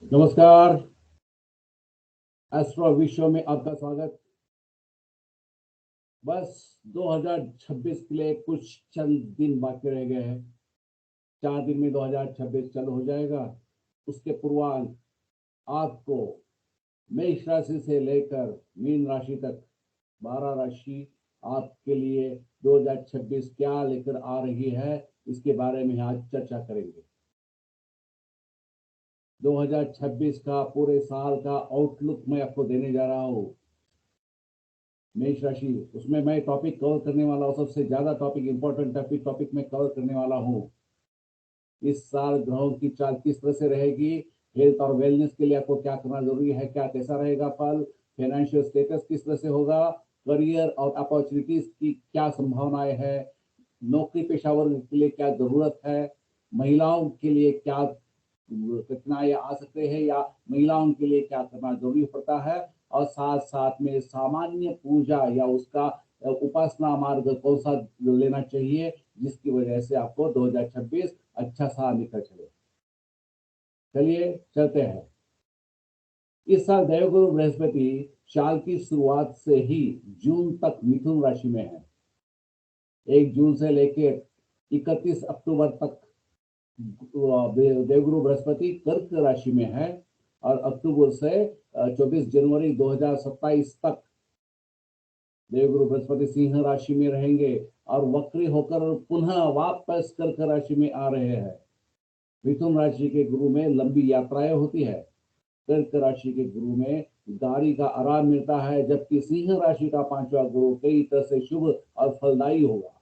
नमस्कार। एस्ट्रो विश्व में आपका स्वागत। बस 2026 के लिए कुछ चंद दिन बाकी रह गए हैं। 4 दिन में 2026 चालू हो जाएगा। उसके पूर्वांक आपको मेष राशि से लेकर मीन राशि तक 12 राशि आपके लिए 2026 क्या लेकर आ रही है, इसके बारे में आज चर्चा करेंगे। 2026 का पूरे साल का आउटलुक मैं आपको देने जा रहा हूँ। मेष राशि, उसमें मैं टॉपिक कवर करने वाला हूँ। सबसे ज्यादा टॉपिक, इंपॉर्टेंट टॉपिक मैं कवर करने वाला हूँ। इस साल ग्रहों की चाल किस तरह से रहेगी, हेल्थ और वेलनेस के लिए आपको क्या करना जरूरी है, क्या कैसा रहेगा फल, फाइनेंशियल स्टेटस किस तरह से होगा, करियर और अपॉर्चुनिटीज की क्या संभावनाएं है, नौकरी पेशा वर्ग के लिए क्या जरूरत है, महिलाओं के लिए क्या कठिनाई आ सकते हैं या महिलाओं के लिए क्या करना जरूरी पड़ता है, और साथ साथ में सामान्य पूजा या उसका उपासना मार्ग कौन सा लेना चाहिए, जिसकी वजह से आपको 2026 अच्छा साल निकल चले। चलिए चलते हैं। इस साल देवगुरु बृहस्पति साल की शुरुआत से ही जून तक मिथुन राशि में है। 1 जून से लेकर 31 अक्टूबर तक देवगुरु बृहस्पति कर्क राशि में है, और अक्टूबर से 24 जनवरी 2027 तक देवगुरु बृहस्पति सिंह राशि में रहेंगे और वक्री होकर पुनः वापस कर्क राशि में आ रहे हैं। मिथुन राशि के गुरु में लंबी यात्राएं होती है। कर्क राशि के गुरु में गाड़ी का आराम मिलता है, जबकि सिंह राशि का 5वां गुरु कई तरह से शुभ और फलदायी होगा।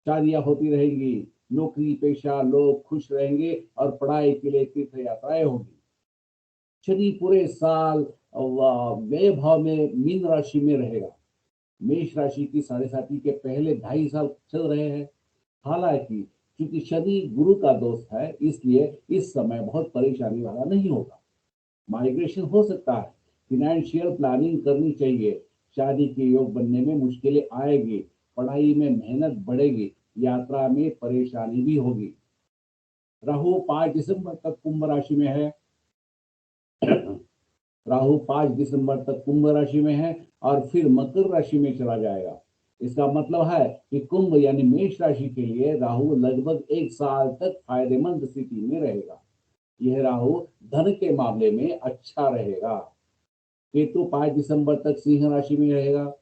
शादियां होती रहेंगी, नौकरी पेशा लोग खुश रहेंगे और पढ़ाई के लिए तीर्थ यात्राएं होंगी। शनि पूरे साल व्यय भाव में मीन राशि में रहेगा। मेष राशि की साढ़े साथी के पहले 2.5 साल चल रहे हैं। हालांकि क्योंकि शनि गुरु का दोस्त है, इसलिए इस समय बहुत परेशानी वाला नहीं होगा। माइग्रेशन हो सकता है, फिनेंशियल प्लानिंग करनी चाहिए, शादी के योग बनने में मुश्किलें आएगी, पढ़ाई में मेहनत बढ़ेगी, यात्रा में परेशानी भी होगी। राहु 5 दिसंबर तक कुंभ राशि में है। राहु 5 दिसंबर तक कुंभ राशि में है और फिर मकर राशि में चला जाएगा। इसका मतलब है कि कुंभ यानी मेष राशि के लिए राहु लगभग 1 साल तक फायदेमंद स्थिति में रहेगा। यह राहु धन के मामले में अच्छा रहेगा। केतु 5 दिसंबर तक सिंह राशि में रहेगा।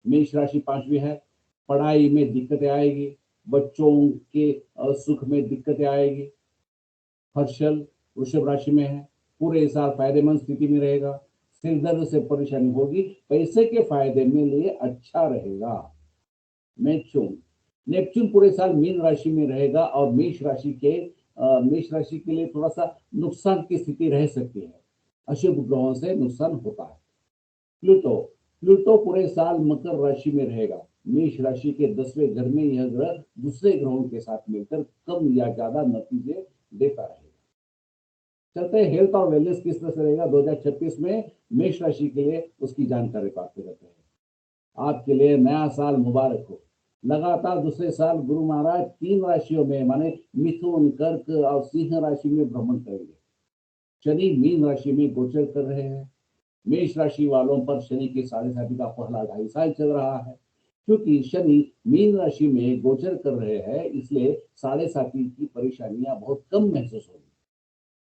मेष राशि 5वीं है। पढ़ाई में दिक्कतें आएगी, बच्चों के सुख में दिक्कतें आएगी। हर्षल वृषभ राशि में है, पूरे साल फायदेमंद स्थिति में रहेगा। सिर दर्द से परेशानी होगी, पैसे के फायदे में लिए अच्छा रहेगा। नेपच्यून नेपच्यून पूरे साल मीन राशि में रहेगा और मेष राशि के लिए थोड़ा सा नुकसान की स्थिति रह सकती है। अशुभ ग्रहों से नुकसान होता है। प्लूटो प्लूटो पूरे साल मकर राशि में रहेगा। मेष राशि के 10वें घर में यह ग्रह दूसरे ग्रहों के साथ मिलकर कम या ज्यादा नतीजे देता रहेगा। चलते हैं हेल्थ और वेलनेस किस तरह से रहेगा 2026 में मेष राशि के लिए, उसकी जानकारी प्राप्त करते हैं। आपके लिए नया साल मुबारक हो। लगातार दूसरे साल गुरु महाराज 3 राशियों में माने मिथुन, कर्क और सिंह राशि में भ्रमण करेंगे। शनि मीन राशि में गोचर कर रहे हैं। मेष राशि वालों पर शनि के साढ़े साथी का पहला 2.5 साल चल रहा है। क्योंकि शनि मीन राशि में गोचर कर रहे हैं, इसलिए साढ़े साथी की परेशानियां बहुत कम महसूस होगी।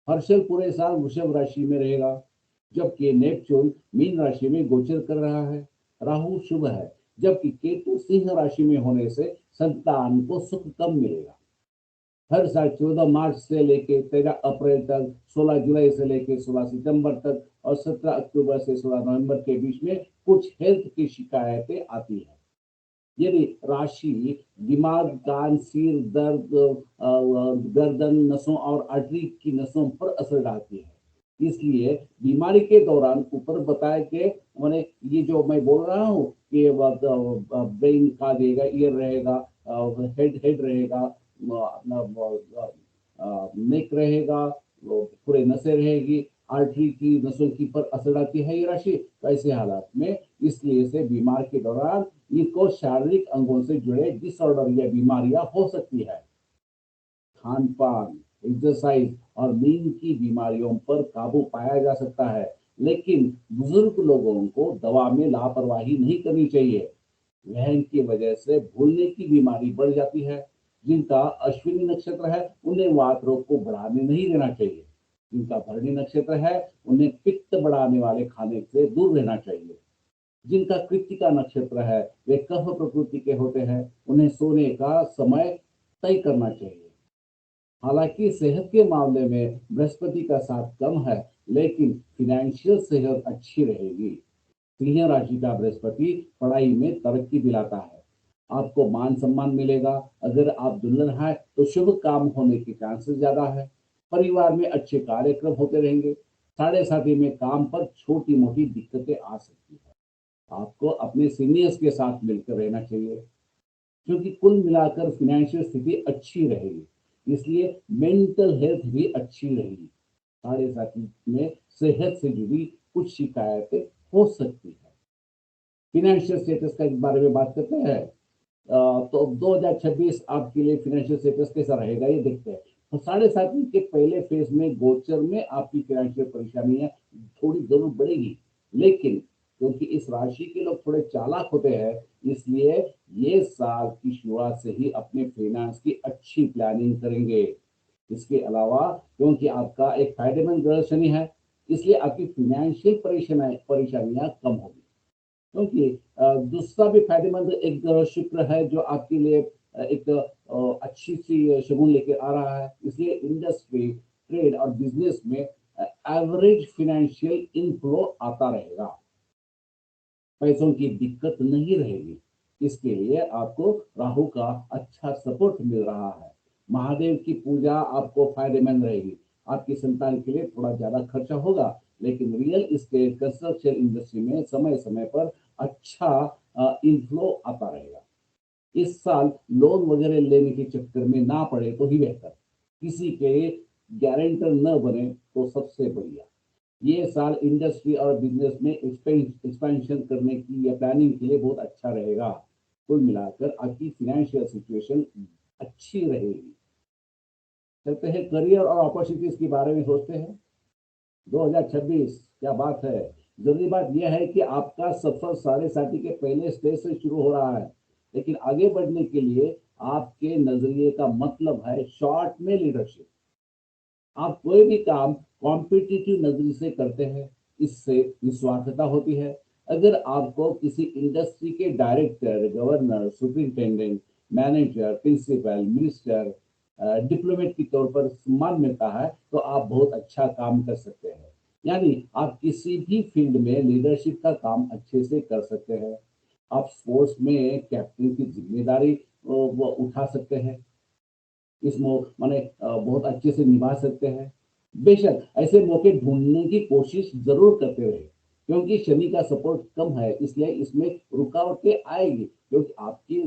हर्षल पूरे साल वृषभ राशि में रहेगा, जबकि नेपच्यून मीन राशि में गोचर कर रहा है। राहु शुभ है, जबकि केतु सिंह राशि में होने से संतान को सुख कम मिलेगा। हर साल 14 मार्च से लेकर 13 अप्रैल तक, 16 जुलाई से लेकर 16 सितंबर तक और 17 अक्टूबर से 16 नवंबर के बीच में कुछ हेल्थ की शिकायतें आती है। यदि राशि दिमाग, कान, सिर दर्द, गर्दन नसों और आर्टरी की नसों पर असर डालती है। इसलिए बीमारी के दौरान ऊपर बताए के मैंने ये जो मैं बोल रहा हूँ कि ब्रेन का देगा, ईयर रहेगा, हेड रहेगा, अपना नेक रहेगा, पूरे नसें रहेगी, आर्टरी की नसों की पर असर डालती है ये राशि। तो ऐसे हालात में इसलिए से बीमार के दौरान इनको शारीरिक अंगों से जुड़े डिसऑर्डर या बीमारियां हो सकती है। खान पान एक्सरसाइज और नींद की बीमारियों पर काबू पाया जा सकता है। लेकिन बुजुर्ग लोगों को दवा में लापरवाही नहीं करनी चाहिए। वहन की वजह से भूलने की बीमारी बढ़ जाती है। जिनका अश्विनी नक्षत्र है उन्हें वात रोग को बढ़ाने नहीं देना चाहिए। जिनका भरणी नक्षत्र है उन्हें पित्त बढ़ाने वाले खाने से दूर रहना चाहिए। जिनका कृत्तिका नक्षत्र है वे कफ प्रकृति के होते हैं, उन्हें सोने का समय तय करना चाहिए। हालांकि सेहत के मामले में बृहस्पति का साथ कम है, लेकिन फाइनेंशियल सेहत अच्छी रहेगी। सिंह राशि का बृहस्पति पढ़ाई में तरक्की दिलाता है। आपको मान सम्मान मिलेगा। अगर आप दुल्हन हैं तो शुभ काम होने के चांसेस ज्यादा है। परिवार में अच्छे कार्यक्रम होते रहेंगे। साढ़े साथी में काम पर छोटी मोटी दिक्कतें आ सकती है। आपको अपने सीनियर्स के साथ मिलकर रहना चाहिए, क्योंकि कुल मिलाकर फाइनेंशियल स्थिति अच्छी रहेगी। इसलिए मेंटल हेल्थ भी अच्छी रहेगी। साढ़े साथी में सेहत से जुड़ी कुछ शिकायतें हो सकती है। फाइनेंशियल स्टेटस के बारे में बात करते हैं। तो 2026 आपके लिए फाइनेंशियल स्टेटस कैसा रहेगा ये देखते हैं। तो साढ़े सातवीं के पहले फेज में गोचर में आपकी फाइनेंशियल परेशानियां थोड़ी जरूर बढ़ेगी, लेकिन क्योंकि इस राशि के लोग थोड़े चालाक होते हैं, इसलिए ये साल की शुरुआत से ही अपने फाइनेंस की अच्छी प्लानिंग करेंगे। इसके अलावा क्योंकि आपका एक फायदेमंद ग्रह शनि है, इसलिए आपकी फाइनेंशियल परेशानियां कम होगी। क्योंकि दूसरा भी फायदेमंद एक शुक्र है जो आपके लिए एक अच्छी सी शगुन लेके आ रहा है। इसलिए इंडस्ट्री, ट्रेड और बिजनेस में एवरेज फाइनेंशियल इनफ्लो आता रहेगा। पैसों की दिक्कत नहीं रहेगी। इसके लिए आपको राहु का अच्छा सपोर्ट मिल रहा है। महादेव की पूजा आपको फायदेमंद रहेगी। आपकी संतान के लिए थोड़ा ज्यादा खर्चा होगा, लेकिन रियल एस्टेट कंस्ट्रक्शन इंडस्ट्री में समय समय पर अच्छा इनफ्लो आता रहेगा। इस साल लोन वगैरह लेने के चक्कर में ना पड़े तो ही बेहतर। किसी के गारंटर न बने तो सबसे बढ़िया। ये साल इंडस्ट्री और बिजनेस में एक्सपेंशन करने की या प्लानिंग के लिए बहुत अच्छा रहेगा। कुल मिलाकर आपकी फाइनेंशियल सिचुएशन अच्छी रहेगी। चलते हैं करियर और अपॉर्चुनिटीज के बारे में सोचते हैं। 2026 क्या बात है। जरूरी बात यह है कि आपका सफर साढ़े साथी के पहले स्टेज से शुरू हो रहा है, लेकिन आगे बढ़ने के लिए आपके नजरिए का मतलब है शॉर्ट में लीडरशिप। आप कोई भी काम कॉम्पिटिटिव नजरिए से करते हैं, इससे निस्वार्थता होती है। अगर आपको किसी इंडस्ट्री के director, governor, superintendent, manager, principal, minister, diplomat के तौर पर सम्मान मिलता है तो आप बहुत अच्छा काम कर सकते हैं। यानी आप किसी भी फील्ड में लीडरशिप का काम अच्छे से कर सकते हैं। आप स्पोर्ट्स में कैप्टन की जिम्मेदारी वो उठा सकते हैं। इस माने बहुत अच्छे से निभा सकते हैं। बेशक ऐसे मौके ढूंढने की कोशिश जरूर करते रहे, क्योंकि शनि का सपोर्ट कम है, इसलिए इसमें रुकावटें आएगी। क्योंकि आपकी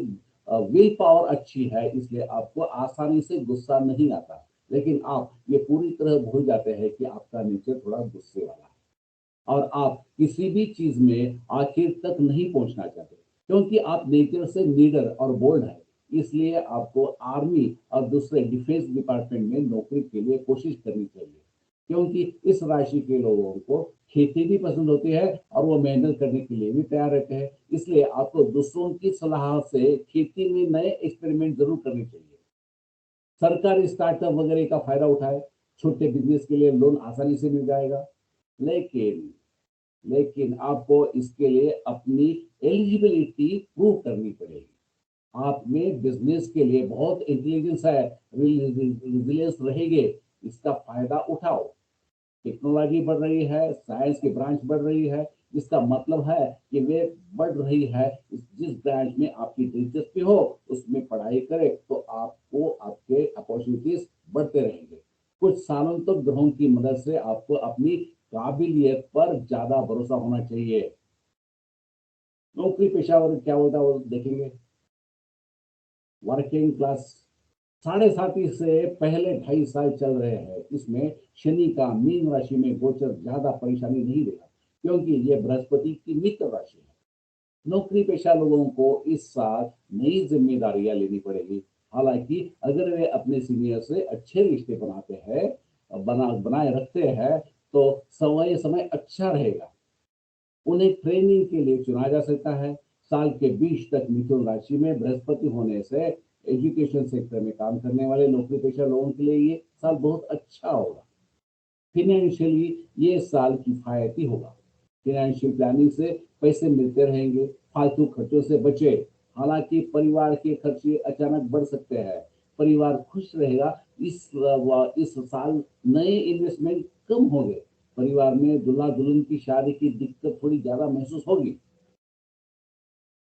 विल पावर अच्छी है, इसलिए आपको आसानी से गुस्सा नहीं आता। लेकिन आप ये पूरी तरह भूल जाते हैं कि आपका नेचर थोड़ा गुस्से वाला है और आप किसी भी चीज में आखिर तक नहीं पहुंचना चाहते, क्योंकि आप नेचर से लीडर और बोल्ड है। इसलिए आपको आर्मी और दूसरे डिफेंस डिपार्टमेंट में नौकरी के लिए कोशिश करनी चाहिए। क्योंकि इस राशि के लोगों को खेती भी पसंद होती है और वो मेहनत करने के लिए भी तैयार रहते हैं। इसलिए आपको दूसरों की सलाह से खेती में नए एक्सपेरिमेंट जरूर करने चाहिए। सरकारी स्टार्टअप वगैरह का फायदा उठाए। छोटे बिजनेस के लिए लोन आसानी से मिल जाएगा। लेकिन लेकिन आपको इसके लिए अपनी एलिजिबिलिटी प्रूव करनी पड़ेगी। आप में बिजनेस के लिए बहुत इंटेलिजेंस है, रिजिलियंस रहेगी। इसका फायदा उठाओ। टेक्नोलॉजी बढ़ रही है, साइंस की ब्रांच बढ़ रही है, जिसका मतलब है कि वे बढ़ रही है। जिस ब्रांच में आपकी दिलचस्पी हो उसमें पढ़ाई करें तो आपको आपके अपॉर्चुनिटीज बढ़ते रहेंगे। कुछ सालों तक ग्रहों की मदद से आपको अपनी काबिलियत पर ज्यादा भरोसा होना चाहिए। नौकरी पेशावर क्या होता है वो देखेंगे। वर्किंग क्लास साढ़े साथी से पहले 2.5 साल चल रहे हैं। इसमें शनि का मीन राशि में गोचर ज्यादा परेशानी नहीं देगा, क्योंकि ये बृहस्पति की मित्र राशि है। नौकरी पेशा लोगों को इस साल नई जिम्मेदारियां लेनी पड़ेगी। हालांकि अगर वे अपने सीनियर से अच्छे रिश्ते बनाते हैं, बनाए रखते हैं, तो समय समय अच्छा रहेगा। उन्हें ट्रेनिंग के लिए चुना जा सकता है। साल के 20 तक मिथुन राशि में बृहस्पति होने से एजुकेशन सेक्टर में काम करने वाले नौकरी पेशा लोगों के लिए ये साल बहुत अच्छा होगा। फिनेंशियली ये साल किफायती होगा। फिनेंशियल प्लानिंग से पैसे मिलते रहेंगे, फालतू खर्चों से बचे। हालांकि परिवार के खर्चे अचानक बढ़ सकते हैं। परिवार खुश रहेगा। इस साल नए इन्वेस्टमेंट कम होंगे। परिवार में दूल्हा दुल्हन की शादी की दिक्कत थोड़ी ज्यादा महसूस होगी।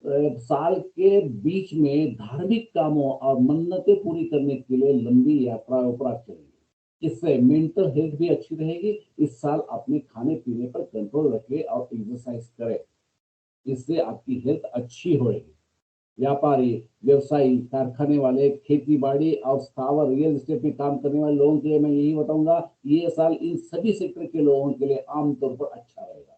साल के बीच में धार्मिक कामों और मन्नतें पूरी करने के लिए लंबी यात्रा उपराग चलेगी। इससे मेंटल हेल्थ भी अच्छी रहेगी। इस साल अपने खाने पीने पर कंट्रोल रखें और एक्सरसाइज करें। इससे आपकी हेल्थ अच्छी होगी। व्यापारी, व्यवसायी, कारखाने वाले, खेती बाड़ी और स्थावर रियल एस्टेट में काम करने वाले लोगों के लिए मैं यही बताऊंगा, ये साल इन सभी सेक्टर के लोगों के लिए आमतौर पर अच्छा रहेगा।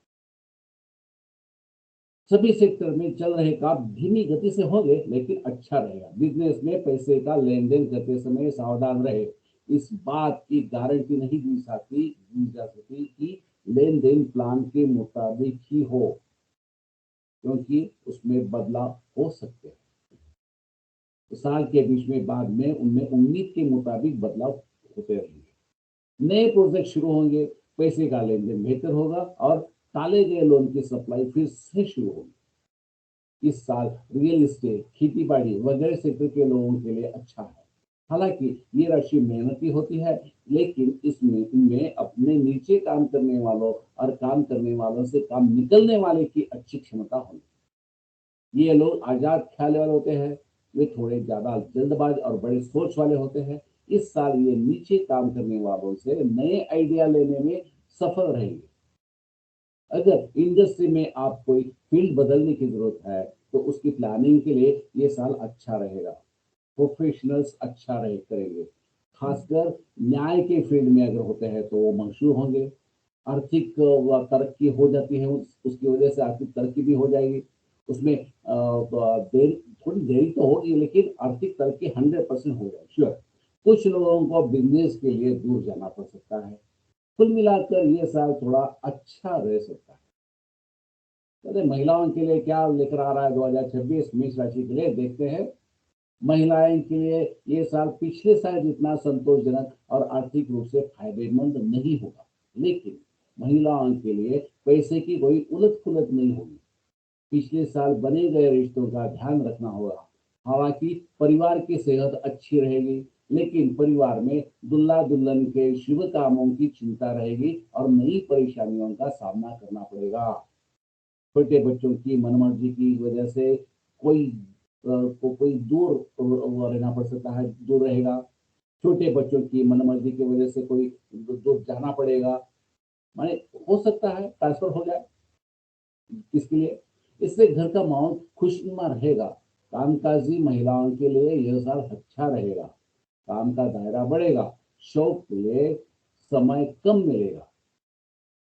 सभी सेक्टर में चल रहे काम धीमी गति से होंगे, लेकिन अच्छा रहेगा। बिजनेस में पैसे का लेन देन करते समय सावधान रहे। इस बात की गारंटी नहीं दी जा सकती कि लेन देन प्लान के मुताबिक ही हो, क्योंकि उसमें बदलाव हो सकते हैं। तो साल के बीच में बाद में उनमें उम्मीद के मुताबिक बदलाव होते रहेंगे। नए प्रोजेक्ट शुरू होंगे, पैसे का लेन देन बेहतर होगा और टाले गए लोन की सप्लाई फिर से शुरू होगी। इस साल रियल एस्टेट, खेती बाड़ी वगैरह सेक्टर के लोगों के लिए अच्छा है। हालांकि ये राशि मेहनती होती है, लेकिन इसमें इनमें अपने नीचे काम करने वालों और काम करने वालों से काम निकलने वाले की अच्छी क्षमता होगी। ये लोग आजाद ख्याल वाले होते हैं। वे थोड़े ज्यादा जल्दबाज और बड़े सोच वाले होते हैं। इस साल ये नीचे काम करने वालों से नए आइडिया लेने में सफल रहेंगे। अगर इंडस्ट्री में आप कोई फील्ड बदलने की जरूरत है, तो उसकी प्लानिंग के लिए ये साल अच्छा रहेगा। प्रोफेशनल्स अच्छा रहे करेंगे। खासकर न्याय के फील्ड में अगर होते हैं तो वो मशहूर होंगे। आर्थिक तरक्की हो जाती है, उसकी वजह से आर्थिक तरक्की भी हो जाएगी। उसमें देर थोड़ी देरी तो होगी, लेकिन आर्थिक तरक्की 100% हो जाएगी, श्योर। कुछ लोगों को बिजनेस के लिए दूर जाना पड़ सकता है। कुल मिलाकर ये साल थोड़ा अच्छा रह सकता है। अरे महिलाओं के लिए क्या लेकर आ रहा है 2026 मेष राशि के लिए, देखते हैं। महिलाएं के लिए ये साल पिछले साल जितना संतोषजनक और आर्थिक रूप से फायदेमंद नहीं होगा, लेकिन महिलाओं के लिए पैसे की कोई उलट पुलट नहीं होगी। पिछले साल बने गए रिश्तों का ध्यान रखना होगा। हालांकि परिवार की सेहत अच्छी रहेगी, लेकिन परिवार में दुल्हा दुल्हन के शुभ कामों की चिंता रहेगी और नई परेशानियों का सामना करना पड़ेगा। छोटे बच्चों की मनमर्जी की वजह से कोई कोई दूर रहना पड़ सकता है, दूर रहेगा। छोटे बच्चों की मनमर्जी की वजह से कोई दूर जाना पड़ेगा। माने हो सकता है ट्रांसफर हो जाए किसके लिए। इससे घर का माहौल खुशनुमा रहेगा। कामकाजी महिलाओं के लिए यह साल अच्छा रहेगा। काम का दायरा बढ़ेगा। शौक के लिए समय कम मिलेगा।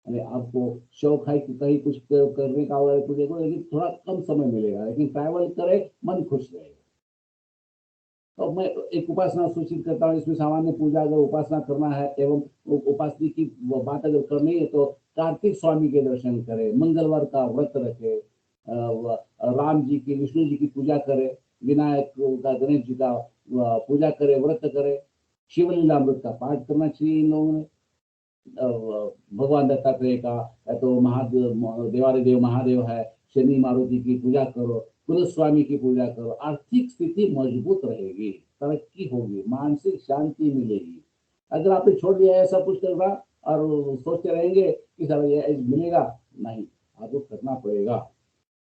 यानी आपको शौक है कि कहीं कुछ करने का होगा कुछ देखो, लेकिन थोड़ा कम समय मिलेगा। लेकिन ट्रैवल करे, मन खुश रहेगा। तो मैं एक उपासना सूचित करता हूँ। इसमें सामान्य पूजा अगर उपासना करना है एवं उपासना की बात अगर करनी है, तो कार्तिक स्वामी के दर्शन करें, मंगलवार का व्रत रखे, राम जी की, विष्णु जी की पूजा करे, विनायक का, गणेश जी का पूजा करे, व्रत करे। शिवलीलामृत का पाठ करना चाहिए इन लोगों ने। भगवान दत्तात्रेय का, या तो महादेव, देवारी देव महादेव है, शनि मारुति की पूजा करो, कुलस्वामी की पूजा करो। आर्थिक स्थिति मजबूत रहेगी, तरक्की होगी, मानसिक शांति मिलेगी। अगर आपने छोड़ दिया है सब कुछ करना और सोचते रहेंगे कि सर ये मिलेगा, नहीं, आपको करना पड़ेगा।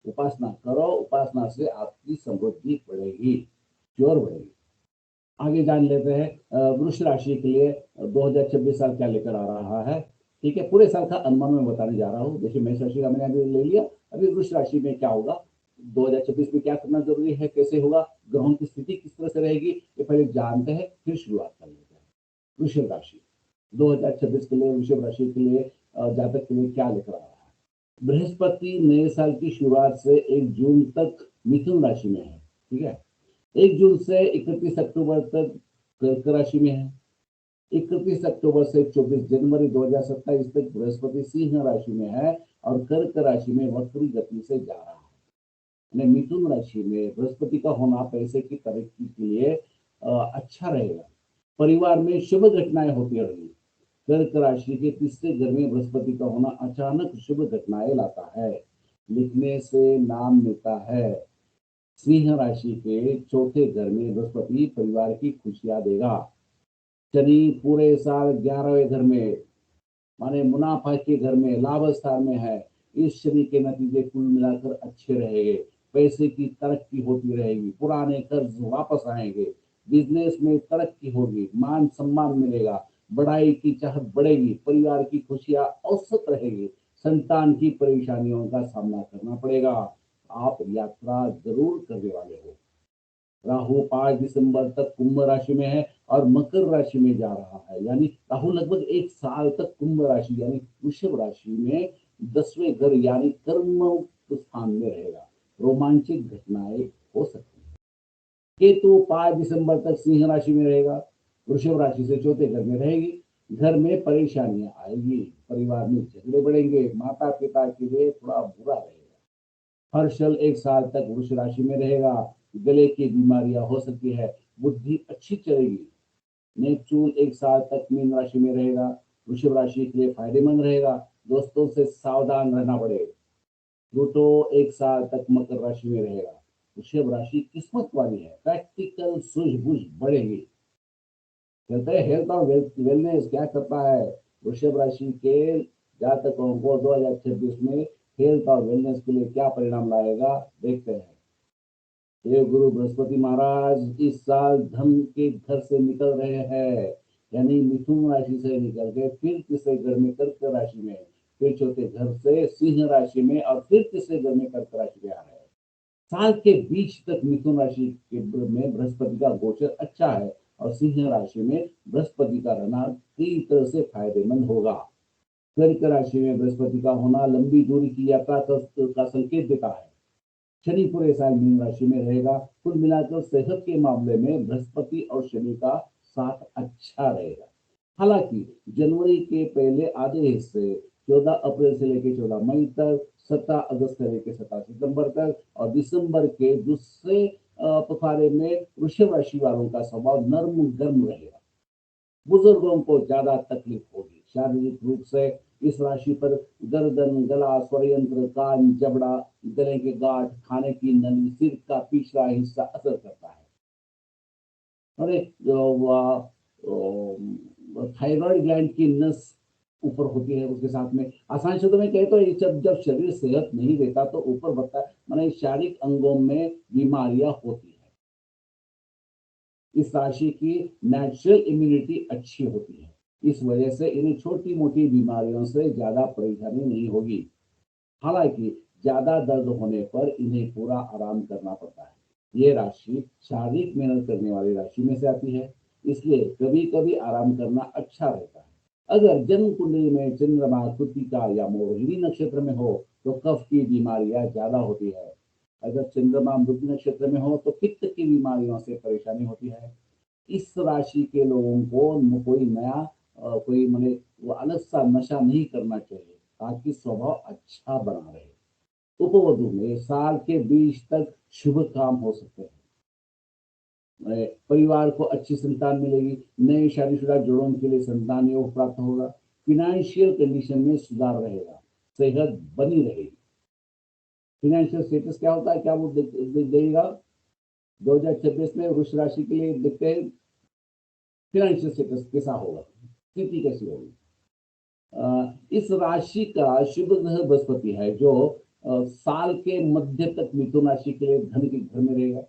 उपासना करो, उपासना से आपकी समृद्धि बढ़ेगी, जोर बढ़ेगी। आगे जान लेते हैं वृष राशि के लिए 2026 साल क्या लेकर आ रहा है। ठीक है, पूरे साल का अनुमान मैं बताने जा रहा हूँ। जैसे मेष राशि का मैंने अभी ले लिया, अभी वृष राशि में क्या होगा, 2026 में क्या करना जरूरी है, कैसे होगा, ग्रहों की स्थिति किस तरह से रहेगी, ये पहले जानते हैं, फिर शुरुआत कर लेते हैं। वृषभ राशि 2026 के लिए, वृषभ राशि के लिए जातक के लिए क्या लेकर आ रहा है। बृहस्पति नए साल की शुरुआत से 1 जून तक मिथुन राशि में है। ठीक है, 1 जून से 31 अक्टूबर तक कर्क राशि में है। 31 अक्टूबर से 24 जनवरी 2027 तक बृहस्पति सिंह राशि में है और कर्क राशि में वक्री गति से जा रहा है। मिथुन राशि में बृहस्पति का होना पैसे की तरक्की के लिए अच्छा रहेगा। परिवार में शुभ घटनाएं होती रहेंगी। कर्क राशि के तीसरे घर में बृहस्पति का होना अचानक शुभ घटनाएं लाता है। लिखने से नाम मिलता है। सिंह राशि के चौथे घर में बृहस्पति परिवार की खुशियां देगा। शनि पूरे साल 11वें घर में माने मुनाफा के घर में लाभ स्थान में है। इस शनि के नतीजे कुल मिलाकर अच्छे रहेंगे। पैसे की तरक्की होती रहेगी। पुराने कर्ज वापस आएंगे। बिजनेस में तरक्की होगी। मान सम्मान मिलेगा। बढ़ाई की चाहत बढ़ेगी। परिवार की खुशियां औसत रहेगी। संतान की परेशानियों का सामना करना पड़ेगा। आप यात्रा जरूर करने वाले हो। राहु 5 दिसंबर तक कुंभ राशि में है और मकर राशि में जा रहा है। यानी राहु लगभग 1 साल तक कुंभ राशि यानी वृषभ राशि में 10वें घर यानी कर्म स्थान में रहेगा। रोमांचक घटनाएं हो सकती है। केतु 5 दिसंबर तक सिंह राशि में रहेगा। वृषभ राशि से चौथे घर में रहेगी। घर में परेशानियां आएगी। परिवार में झगड़े बढ़ेंगे। माता पिता के लिए थोड़ा बुरा रहेगा। हर्षल 1 साल तक वृष राशि में रहेगा। गले की बीमारियां हो सकती है। बुद्धि अच्छी चलेगी। नेपच्यून 1 साल तक मीन राशि में रहेगा। वृषभ राशि के लिए फायदेमंद रहेगा। दोस्तों से सावधान रहना पड़ेगा। प्लूटो 1 साल तक मकर राशि में रहेगा। वृषभ राशि किस्मत वाली है। प्रैक्टिकल सूझबूझ बढ़ेगी। कहते हैं हेल्थ और वेलनेस क्या करता है। वृषभ राशि के जातकों को 2026 में हेल्थ और वेलनेस के लिए क्या परिणाम लाएगा देखते हैं। देवगुरु बृहस्पति महाराज इस साल धन के घर से निकल रहे हैं। यानी मिथुन राशि से निकल के फिर तीसरे घर में कर्क राशि में, फिर चौथे घर से सिंह राशि में और फिर तीसरे घर में कर्क राशि में आ रहे हैं। साल के बीच तक मिथुन राशि के में बृहस्पति का गोचर अच्छा है और सिंह राशि में बृहस्पति का रहना कई तरह से फायदेमंद होगा। कर्क राशि में बृहस्पति का होना लंबी दूरी की यात्रा का संकेत देता है। शनि पूरे साल मीन राशि में रहेगा। कुल मिलाकर सेहत के मामले में बृहस्पति और शनि का साथ अच्छा रहेगा। हालांकि जनवरी के पहले आधे हिस्से 14 अप्रैल से लेकर 14 मई तक, 17 अगस्त से लेकर 17 सितंबर तक और दिसंबर के दूसरे पखवाड़े में वृषभ राशि वालों का स्वभाव नर्म गर्म रहेगा। बुजुर्गों को ज्यादा तकलीफ होगी। शारीरिक रूप से इस राशि पर गर्दन, गला, स्वरयंत्र, कान, जबड़ा, गले के गांठ, खाने की नली, सिर का पिछला हिस्सा असर करता है। अरे थायराइड ग्लैंड की नस ऊपर होती है। उसके साथ में आसान शब्दों में कहे तो जब जब शरीर सेहत नहीं रहता तो ऊपर बढ़ता है, माने शारीरिक अंगों में बीमारियां होती है। इस राशि की नेचुरल इम्यूनिटी अच्छी होती है। इस वजह से इन्हें छोटी मोटी बीमारियों से ज्यादा परेशानी नहीं होगी। हालांकि ज्यादा दर्द होने पर इन्हें पूरा आराम करना पड़ता है। ये राशि शारीरिक मेहनत करने वाली राशि में से आती है। इसलिए कभी कभी आराम करना अच्छा रहता है। अगर जन्म कुंडली में चंद्रमा कृतिका या मोहिनी नक्षत्र में हो तो कफ की बीमारियां ज्यादा होती है। अगर चंद्रमा मृग नक्षत्र में हो तो पित्त की बीमारियों से परेशानी होती है। इस राशि के लोगों को कोई नया कोई माने वो अलग सा नशा नहीं करना चाहिए ताकि स्वभाव अच्छा बना रहे। उपवधु में साल के बीच तक शुभ काम हो सकते हैं। परिवार को अच्छी संतान मिलेगी। नए शादीशुदा जोड़ों के लिए संतान योग प्राप्त होगा। फिनेंशियल कंडीशन में सुधार रहेगा। सेहत बनी रहेगी। फिनेंशियल स्टेटस क्या होता है, क्या वो देगा 2026 में वृष राशि के लिए देखते हैं फिनेंशियल स्टेटस कैसा होगा, स्थिति कैसी होगी। इस राशि का शुभ ग्रह बृहस्पति है जो साल के मध्य तक मिथुन राशि के लिए धन के घर में रहेगा।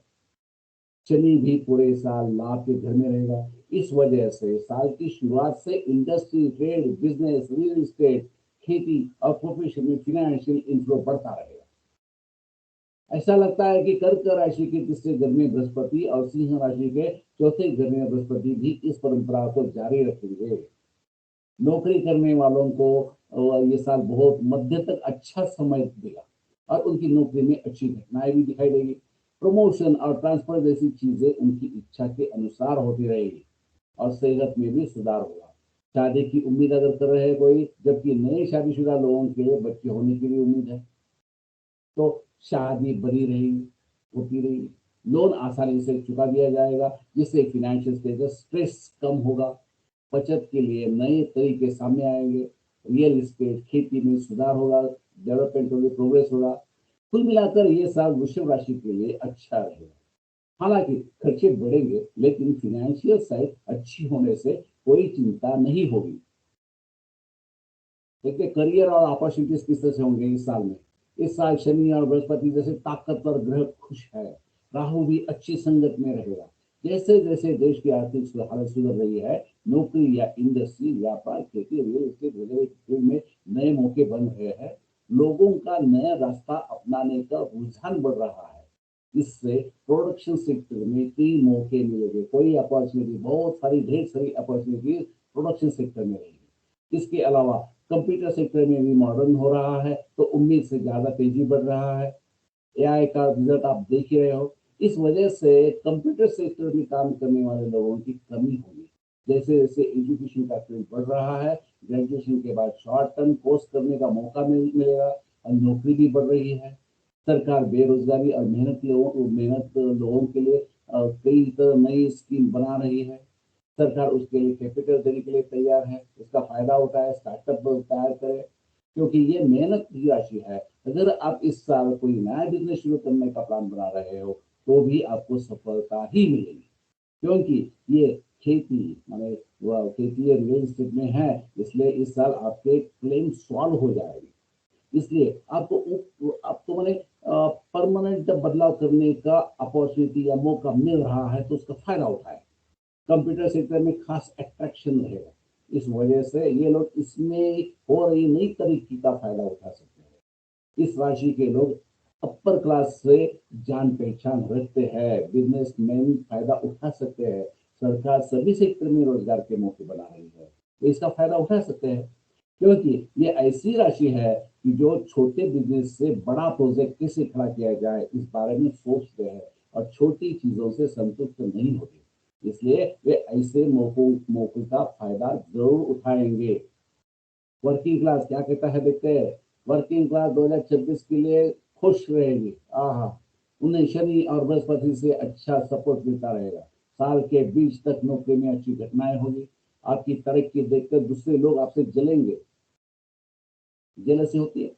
शनि भी पूरे साल लाभ के घर में रहेगा। इस वजह से साल की शुरुआत से industry, trade, business, real estate, खेती और प्रोफेशन में फिनेंशियल इन्फ्लो बढ़ता रहेगा। ऐसा लगता है कि कर्क राशि के तीसरे घर में बृहस्पति और सिंह राशि के चौथे घर में बृहस्पति भी इस परंपरा को जारी रखेंगे। नौकरी करने वालों को ये साल बहुत मध्य तक अच्छा समय देगा और उनकी नौकरी में अच्छी घटनाएं भी दिखाई देगी। प्रमोशन और ट्रांसफर जैसी चीजें उनकी इच्छा के अनुसार होती रहेगी और सेहत में भी सुधार होगा। शादी की उम्मीद अगर कर रहे हैं कोई, जबकि नए शादीशुदा लोगों के लिए बच्चे होने की भी उम्मीद है, तो शादी बनी रहेगी, होती रहेगी। लोन आसानी से चुका दिया जाएगा, जिससे फाइनेंशियल स्टेटस स्ट्रेस कम होगा। बचत के लिए नए तरीके सामने आएंगे। रियल एस्टेट, खेती में सुधार होगा, डेवलपमेंट होगी, प्रोग्रेस होगा। कुल मिलाकर ये साल वृषभ राशि के लिए अच्छा रहेगा। हालांकि खर्चे बढ़ेंगे, लेकिन फाइनेंशियल साइड अच्छी होने से कोई चिंता नहीं होगी। देखिए, करियर और अपॉर्चुनिटीज किस तरह से होंगे इस साल में। इस साल शनि और बृहस्पति जैसे ताकतवर ग्रह खुश है। राहु भी अच्छी संगत में रहेगा। जैसे जैसे देश की आर्थिक हालत सुधर रही है, नौकरी या इंडस्ट्री, व्यापार, खेती, रियल एस्टेट वगैरह फील्ड में नए मौके बन रहे हैं। लोगों का नया रास्ता अपनाने का रुझान बढ़ रहा है। इससे प्रोडक्शन सेक्टर में कई मौके मिलेंगे। कोई अपॉर्चुनिटी, बहुत सारी, ढेर सारी अपॉर्चुनिटी प्रोडक्शन सेक्टर में रहेगी। इसके अलावा कंप्यूटर सेक्टर में भी मॉडर्न हो रहा है, तो उम्मीद से ज्यादा तेजी बढ़ रहा है। एआई का रिजल्ट आप देख ही रहे हो। इस वजह से कंप्यूटर सेक्टर में काम करने वाले लोगों की कमी होगी। जैसे जैसे एजुकेशन का ट्रेंड बढ़ रहा है, ग्रेजुएशन के बाद शॉर्ट टर्म कोर्स करने का मौका मिलेगा और नौकरी भी बढ़ रही है। सरकार बेरोजगारी और मेहनत लोगों के लिए कई तरह नई स्कीम बना रही है। सरकार उसके लिए कैपिटल देने के लिए तैयार है। इसका फायदा उठाए, स्टार्टअप तैयार करे, क्योंकि ये मेहनत की राशि है। अगर आप इस साल कोई नया बिजनेस शुरू करने का प्लान बना रहे हो, तो भी आपको सफलता ही मिलेगी। क्योंकि ये खेती माने वह खेती रियल एस्टेट में है, इसलिए इस साल आपके क्लेम सॉल्व हो जाएगी। इसलिए आपको मैंने परमानेंट बदलाव करने का अपॉर्चुनिटी या मौका मिल रहा है, तो उसका फायदा उठाए। कंप्यूटर सेक्टर में खास अट्रैक्शन रहेगा। इस वजह से ये लोग इसमें हो रही नई तरक्की का फायदा उठा सकते हैं। इस राशि के लोग अपर क्लास से जान पहचान रखते हैं, बिजनेसमैन फायदा उठा सकते हैं। सरकार सभी सेक्टर में रोजगार के मौके बना रही है, तो इसका फायदा उठा सकते हैं। क्योंकि ये ऐसी राशि है कि जो छोटे बिजनेस से बड़ा प्रोजेक्ट कैसे खड़ा किया जाए, इस बारे में सोचते हैं और छोटी चीजों से संतुष्ट नहीं होते। इसलिए वे ऐसे मौकों का फायदा जरूर उठाएंगे। वर्किंग क्लास क्या कहता है, देखते हैं। वर्किंग क्लास 2026 के लिए खुश रहेगी। आहा, उन्हें शनि और बृहस्पति से अच्छा सपोर्ट मिलता रहेगा। साल के बीच तक नौकरी में अच्छी घटनाएं होगी। आपकी तरक्की देखकर दूसरे लोग आपसे जलेंगे। जेलसी होती है।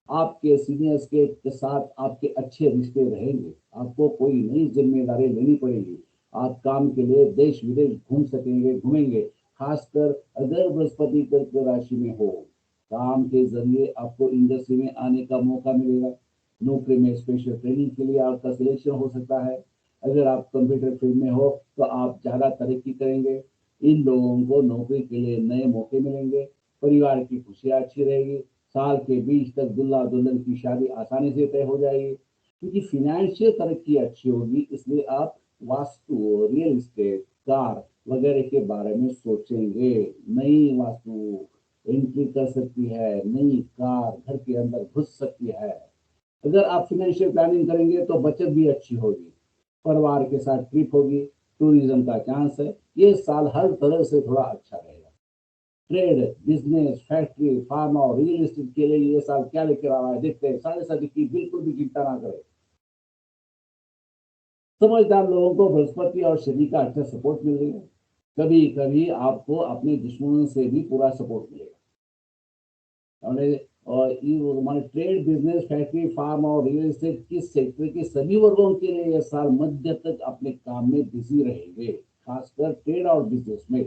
आपके सीनियर्स के साथ आपके अच्छे रिश्ते रहेंगे। आपको कोई नई जिम्मेदारी लेनी पड़ेगी। आप काम के लिए देश विदेश घूम सकेंगे, घूमेंगे। खासकर अगर बृहस्पति कर्क राशि में हो, काम के जरिए आपको इंडस्ट्री में आने का मौका मिलेगा। नौकरी में स्पेशल ट्रेनिंग के लिए आपका सिलेक्शन हो सकता है। अगर आप कंप्यूटर फील्ड में हो, तो आप ज्यादा तरक्की करेंगे। इन लोगों को नौकरी के लिए नए मौके मिलेंगे। परिवार की खुशियां अच्छी रहेगी। साल के बीच तक दुल्हा दुल्हन की शादी आसानी से तय हो जाएगी। क्योंकि फिनेंशियल तरक्की अच्छी होगी, इसलिए आप वास्तु, रियल एस्टेट, कार वगैरह के बारे में सोचेंगे। नई वास्तु एंट्री कर सकती है, नई कार घर के अंदर घुस सकती है। अगर आप फाइनेंशियल प्लानिंग करेंगे तो बचत भी अच्छी होगी। परिवार के साथ ट्रिप होगी, टूरिज्म का चांस है। ये साल हर तरह से थोड़ा अच्छा रहेगा। ट्रेड, बिजनेस, फैक्ट्री, फार्म और रियल एस्टेट के लिए ये साल क्या लेकर आ रहा है, देखते हैं। 7.5 की बिल्कुल भी चिंता ना करें। समझदार लोगों को बृहस्पति और शनि का अच्छा सपोर्ट मिल रही है। कभी कभी आपको अपने दुश्मनों से भी पूरा सपोर्ट मिलेगा। और ये हमारे ट्रेड, बिजनेस, फैक्ट्री, फार्म और रियल एस्टेट की सेक्टर के सभी वर्गों के लिए यह साल मध्य तक अपने काम में बिजी रहेंगे। खासकर ट्रेड और बिजनेस में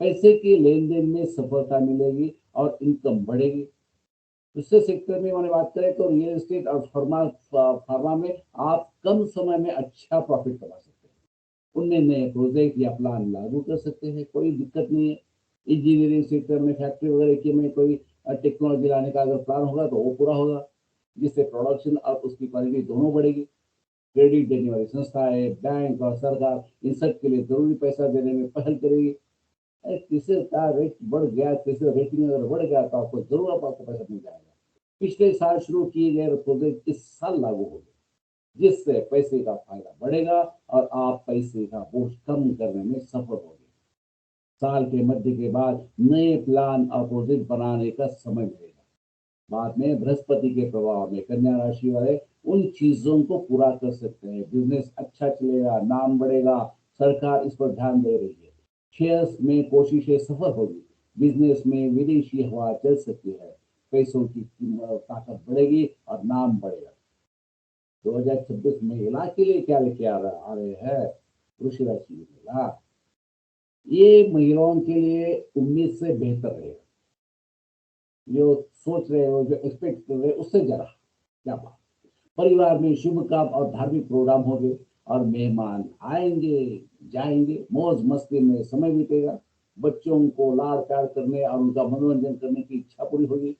पैसे के लेन देन में सफलता मिलेगी और इनकम बढ़ेगी। दूसरे सेक्टर में मैंने बात करें तो रियल एस्टेट और फार्मा में आप कम समय में अच्छा प्रॉफिट कमा सकते हैं। उनमें नए प्रोजेक्ट या प्लान लागू कर सकते हैं, कोई दिक्कत नहीं है। इंजीनियरिंग सेक्टर में, फैक्ट्री वगैरह के में कोई टेक्नोलॉजी लाने का अगर प्लान होगा तो वो पूरा होगा, जिससे प्रोडक्शन और उसकी क्वालिटी दोनों बढ़ेगी। क्रेडिट देने वाली संस्थाएं, बैंक और सरकार इन सब के लिए जरूरी पैसा देने में पहल करेगी। तीसरे का रेट बढ़ गया, तीसरे रेटिंग अगर बढ़ गया, तो आपको जरूर आपको पैसा मिल जाएगा। पिछले साल शुरू किए गए प्रोजेक्ट इस साल लागू हो गए। जिससे पैसे का फायदा बढ़ेगा और आप पैसे का बोझ कम करने में सफल होंगे। साल के मध्य के बाद नए प्लान और प्रोजेक्ट बनाने का समय मिलेगा। बाद में बृहस्पति के प्रभाव में कन्या राशि वाले उन चीजों को पूरा कर सकते हैं। बिजनेस अच्छा चलेगा, नाम बढ़ेगा, सरकार इस पर ध्यान दे रही है। शेयर्स में कोशिशें सफल होगी। बिजनेस में विदेशी हवा चल सकती है। पैसों की ताकत बढ़ेगी और नाम बढ़ेगा। 2026 महिला के लिए क्या लेके आ रहे हैं? वृष राशि की महिला, ये महिलाओं के लिए उम्मीद से बेहतर रहेगा। जो सोच रहे हो, जो एक्सपेक्ट कर रहे हो, उससे जरा क्या बात। परिवार में शुभ काम और धार्मिक प्रोग्राम होंगे और मेहमान आएंगे जाएंगे, मौज मस्ती में समय बीतेगा। बच्चों को लाड़ प्यार करने और उनका मनोरंजन करने की इच्छा पूरी होगी।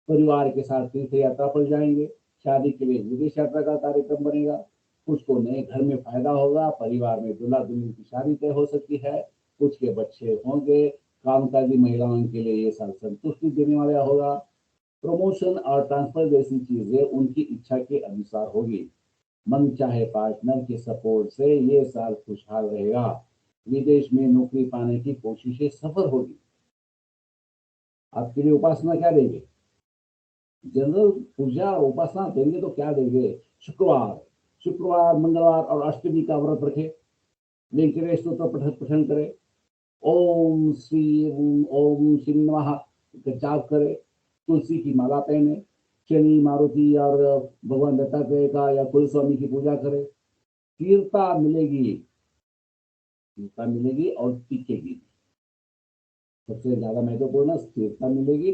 परिवार के साथ तीर्थ यात्रा पर जाएंगे। शादी के लिए विदेश यात्रा का कार्यक्रम बनेगा। कुछ को नए घर में फायदा होगा। परिवार में दूल्हा दुल्हन की शादी तय हो सकती है। कुछ के बच्चे होंगे। कामकाजी महिलाओं के लिए ये साल संतुष्टि देने वाला होगा। प्रमोशन और ट्रांसफर जैसी चीजें उनकी इच्छा के अनुसार होगी। मन चाहे पार्टनर के सपोर्ट से ये साल खुशहाल रहेगा। विदेश में नौकरी पाने की कोशिशें सफल होगी। आपके लिए उपासना क्या देंगे? जनरल पूजा और उपासना देंगे तो क्या देंगे? शुक्रवार, शुक्रवार मंगलवार और अष्टमी का व्रत रखे। वेंकटेश स्तोत्र पठन करे। ओम श्री ओम श्री नमः का जाप करे। तुलसी की माला पहने। शनि मारुति और भगवान दत्तात्रेय का या कुल स्वामी की पूजा करे। स्थिरता मिलेगी, स्थिरता मिलेगी और टिकेगी। सबसे ज्यादा महत्वपूर्ण स्थिरता मिलेगी।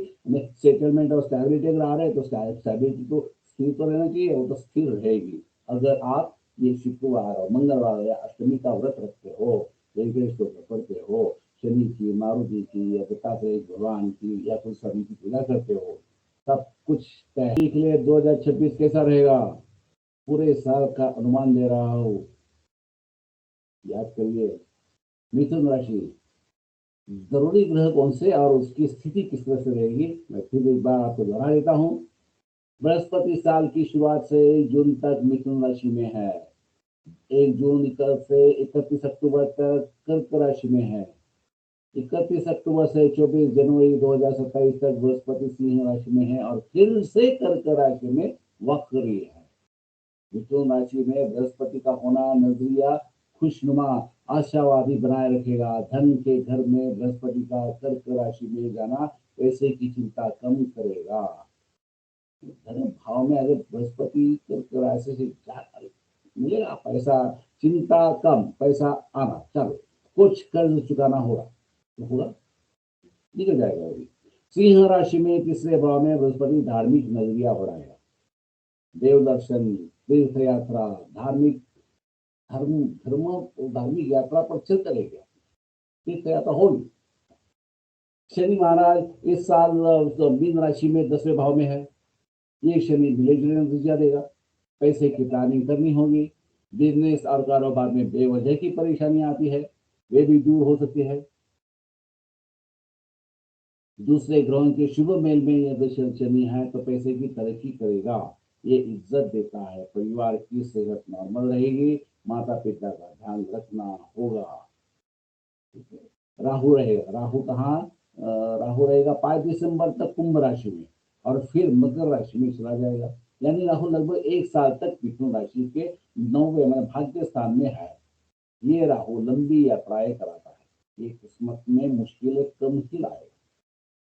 सेटलमेंट और स्टेबिलिटी अगर आ रहे हैं तो स्टेबिलिटी तो स्थिर तो रहना चाहिए, वो तो स्थिर रहेगी। अगर आप ये शुक्रवार और मंगलवार या अष्टमी का व्रत रखते हो, वेंकटेश को पढ़ते हो, शनि की, मारुति की या दत्तात्रेय भगवान की या कुल स्वामी की पूजा करते हो, सब कुछ तहरीक लिए 2026 कैसा रहेगा? पूरे साल का अनुमान दे रहा हूं, याद करिए। मिथुन राशि, जरूरी ग्रह कौन से और उसकी स्थिति किस तरह से रहेगी, मैं फिर एक बार आपको दोहरा देता हूँ। बृहस्पति साल की शुरुआत से 1 जून तक मिथुन राशि में है। 1 जून से 31 अक्टूबर तक कर्क राशि में है। 31 अक्टूबर से 24 जनवरी 2027 तक बृहस्पति सिंह राशि में है और फिर से कर्क राशि में वक्री है। मिथुन राशि में बृहस्पति का होना नजरिया खुशनुमा आशावादी बनाए रखेगा। धन के घर में बृहस्पति का कर्क राशि में जाना पैसे की चिंता कम करेगा। धन भाव में अगर बृहस्पति कर्क राशि से क्या मिलेगा? पैसा, चिंता कम, पैसा आना चलो। कुछ कर्ज चुकाना होगा तो होगा, निकल जाएगा वो भी। सिंह राशि में तीसरे भाव में बृहस्पति धार्मिक नजरिया बढ़ाएगा। देव दर्शन, तीर्थ यात्रा, धार्मिक धर्म धर्म धार्मिक यात्रा पर चलते रहेगा। तीर्थ यात्रा होगी। शनि महाराज इस साल मीन राशि में 10वें भाव में है। ये शनि मिले जुले नतीजा देगा। पैसे की प्लानिंग करनी होगी। बिजनेस और कारोबार में बेवजह की परेशानी आती है, वे भी दूर हो सकती है। दूसरे ग्रहों के शुभ मेल में यदि शनि है तो पैसे की तरक्की करेगा। ये इज्जत देता है। परिवार की सेहत नॉर्मल रहेगी। माता पिता का ध्यान रखना होगा। राहु रहेगा। राहु कहाँ? राहु रहेगा 5 दिसंबर तक कुंभ राशि में और फिर मकर राशि में चला जाएगा। यानी राहु लगभग 1 साल तक मिथुन राशि के 9वें मतलब भाग्य स्थान में है। ये राहु लंबी यात्राएं कराता है। ये किस्मत में मुश्किलें कम ही लाएगा।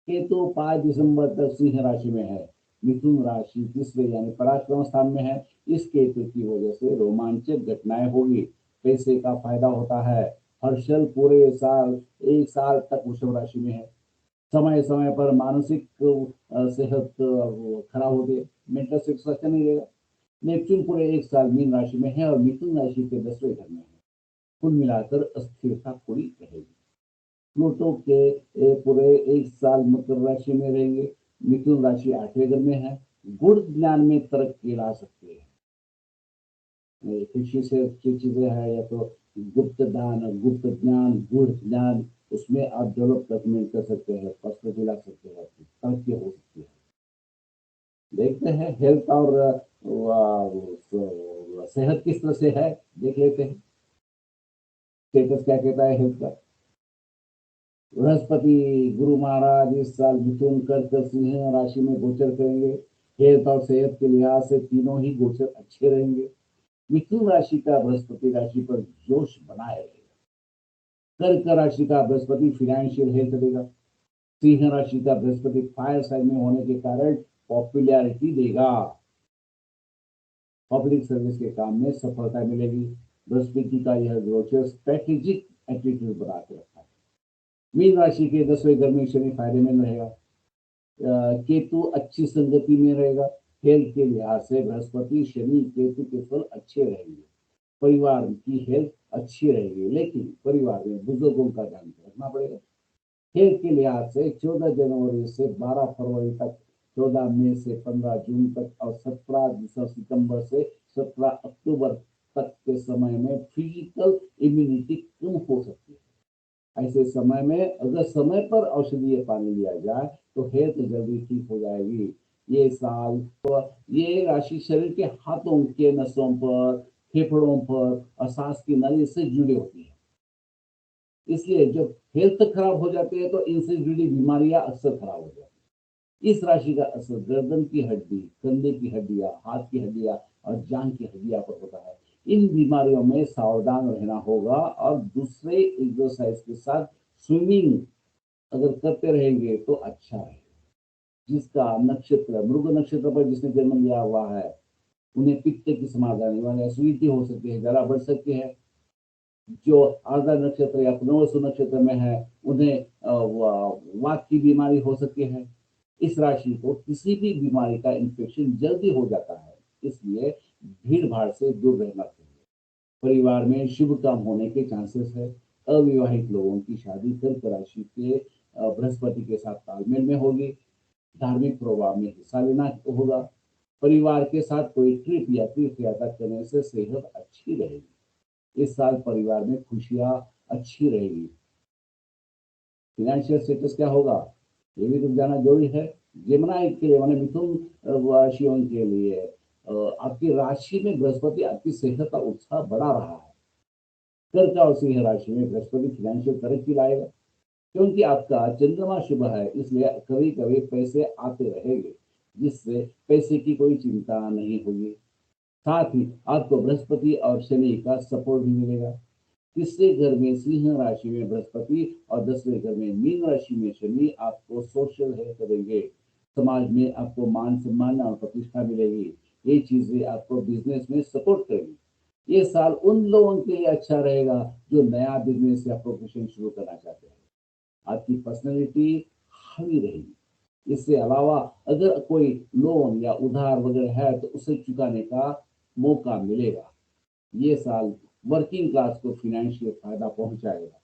केतु 5 दिसंबर तक सिंह राशि में है। मिथुन राशि तीसरे यानी पराक्रम स्थान में है। इस केतु की वजह से रोमांचक घटनाएं होगी। पैसे का फायदा होता है। हर्षल पूरे साल 1 साल तक वृषभ राशि में है। समय समय पर मानसिक सेहत खराब होती है। मेंटल सेहत अच्छा नहीं रहेगा। नेपच्यून पूरे 1 साल मीन राशि में है और मिथुन राशि के 10वें घर में है। कुल मिलाकर अस्थिरता थोड़ी रहेगी। प्लूटो के पूरे 1 साल मकर राशि में रहेंगे। मिथुन राशि 8वें घर में है। गुण ज्ञान में तरक्की ला सकते हैं। कृषि से अच्छी चीजें है या तो गुप्त दान, गुप्त ज्ञान, गुड़ ज्ञान, उसमें आप डेवलपमेंट कर सकते हैं, प्रस्तुति ला सकते हैं, तरक्की हो सकती है। देखते हैं हेल्थ और और सेहत किस तरह से है देख लेते हैं। स्टेटस क्या कहता है हेल्थ का। बृहस्पति गुरु महाराज इस साल मिथुन कर्क सिंह राशि में गोचर करेंगे। हेल्थ और सेहत के लिहाज से तीनों ही गोचर अच्छे रहेंगे। मिथुन राशि का बृहस्पति राशि पर जोश बनाए रहेगा। कर्क राशि का बृहस्पति फाइनेंशियल हेल्थ देगा। सिंह राशि का बृहस्पति फायर साइन में होने के कारण पॉपुलैरिटी देगा। पब्लिक सर्विस के काम में सफलता मिलेगी। बृहस्पति का यह गोचर स्ट्रेटेजिक एटीट्यूड बना के रखा है। मीन राशि के 10वें घर में शनि फायदेमंद रहेगा। केतु अच्छी संगति में रहेगा। हेल्थ के लिहाज से बृहस्पति शनि केतु के फल अच्छे रहेंगे। परिवार की हेल्थ अच्छी रहेगी, लेकिन परिवार में बुजुर्गों का ध्यान रखना पड़ेगा। हेल्थ के लिहाज से 14 जनवरी से 12 फरवरी तक, 14 मई से 15 जून तक और 17 सितंबर से 17 अक्टूबर तक के समय में फिजिकल इम्यूनिटी कम हो सकती है। ऐसे समय में अगर समय पर औषधीय पानी लिया जाए तो हेल्थ जल्दी ठीक हो जाएगी। ये साल तो ये राशि शरीर के हाथों के नसों पर, फेफड़ों पर और सांस की नली से जुड़ी होती है। इसलिए जब हेल्थ खराब हो जाती है तो इनसे जुड़ी बीमारियां अक्सर खराब हो जाती है। इस राशि का असर गर्दन की हड्डी, कंधे की हड्डियां, हाथ की हड्डियां और जांघ की हड्डियां पर होता है। इन बीमारियों में सावधान रहना होगा और दूसरे एक्सरसाइज के साथ स्विमिंग अगर करते रहेंगे तो अच्छा है। जिसका नक्षत्र मृग नक्षत्र पर जिसने जन्म लिया हुआ है उन्हें पित्त की समस्या यानी एसिडिटी हो सकती है, जला बढ़ सकती है। जो आर्द्रा नक्षत्र या पुनर्वसु नक्षत्र में है उन्हें वात की बीमारी हो सकती है। इस राशि को किसी भी बीमारी का इन्फेक्शन जल्दी हो जाता है, इसलिए भीड़ भाड़ से दूर रहना चाहिए। परिवार में शुभ काम होने के चांसेस है। अविवाहित लोगों की शादी कर्क राशि के बृहस्पति के साथ तालमेल में होगी। धार्मिक प्रोग्राम में हिस्सा लेना होगा। परिवार के साथ कोई ट्रिप या तीर्थ यात्रा करने से सेहत अच्छी रहेगी। इस साल परिवार में खुशियां अच्छी रहेगी। फाइनेंशियल स्टेटस क्या होगा ये भी तो जाना जरूरी है। जेमिनी के लिए माने मिथुन राशियों के लिए आपकी राशि में बृहस्पति आपकी सेहत और उत्साह बढ़ा रहा है। कर्क और सिंह राशि में बृहस्पति फाइनेंशियल तरक्की लाएगा। क्योंकि आपका चंद्रमा शुभ है, इसलिए कभी कभी पैसे आते रहेंगे, जिससे पैसे की कोई चिंता नहीं होगी। साथ ही आपको बृहस्पति और शनि का सपोर्ट भी मिलेगा। तीसरे घर में सिंह राशि में बृहस्पति और 10वें घर में मीन राशि में शनि आपको सोशल हेल्प करेंगे। समाज में आपको मान सम्मान और प्रतिष्ठा मिलेगी। ये चीजें आपको बिजनेस में सपोर्ट करेंगी। ये साल उन लोगों के लिए अच्छा रहेगा जो नया बिजनेस या प्रोफेशन शुरू करना चाहते हैं। आपकी पर्सनैलिटी हावी रहेगी। इसके अलावा अगर कोई लोन या उधार वगैरह है तो उसे चुकाने का मौका मिलेगा। ये साल वर्किंग क्लास को फाइनेंशियल फायदा पहुंचाएगा।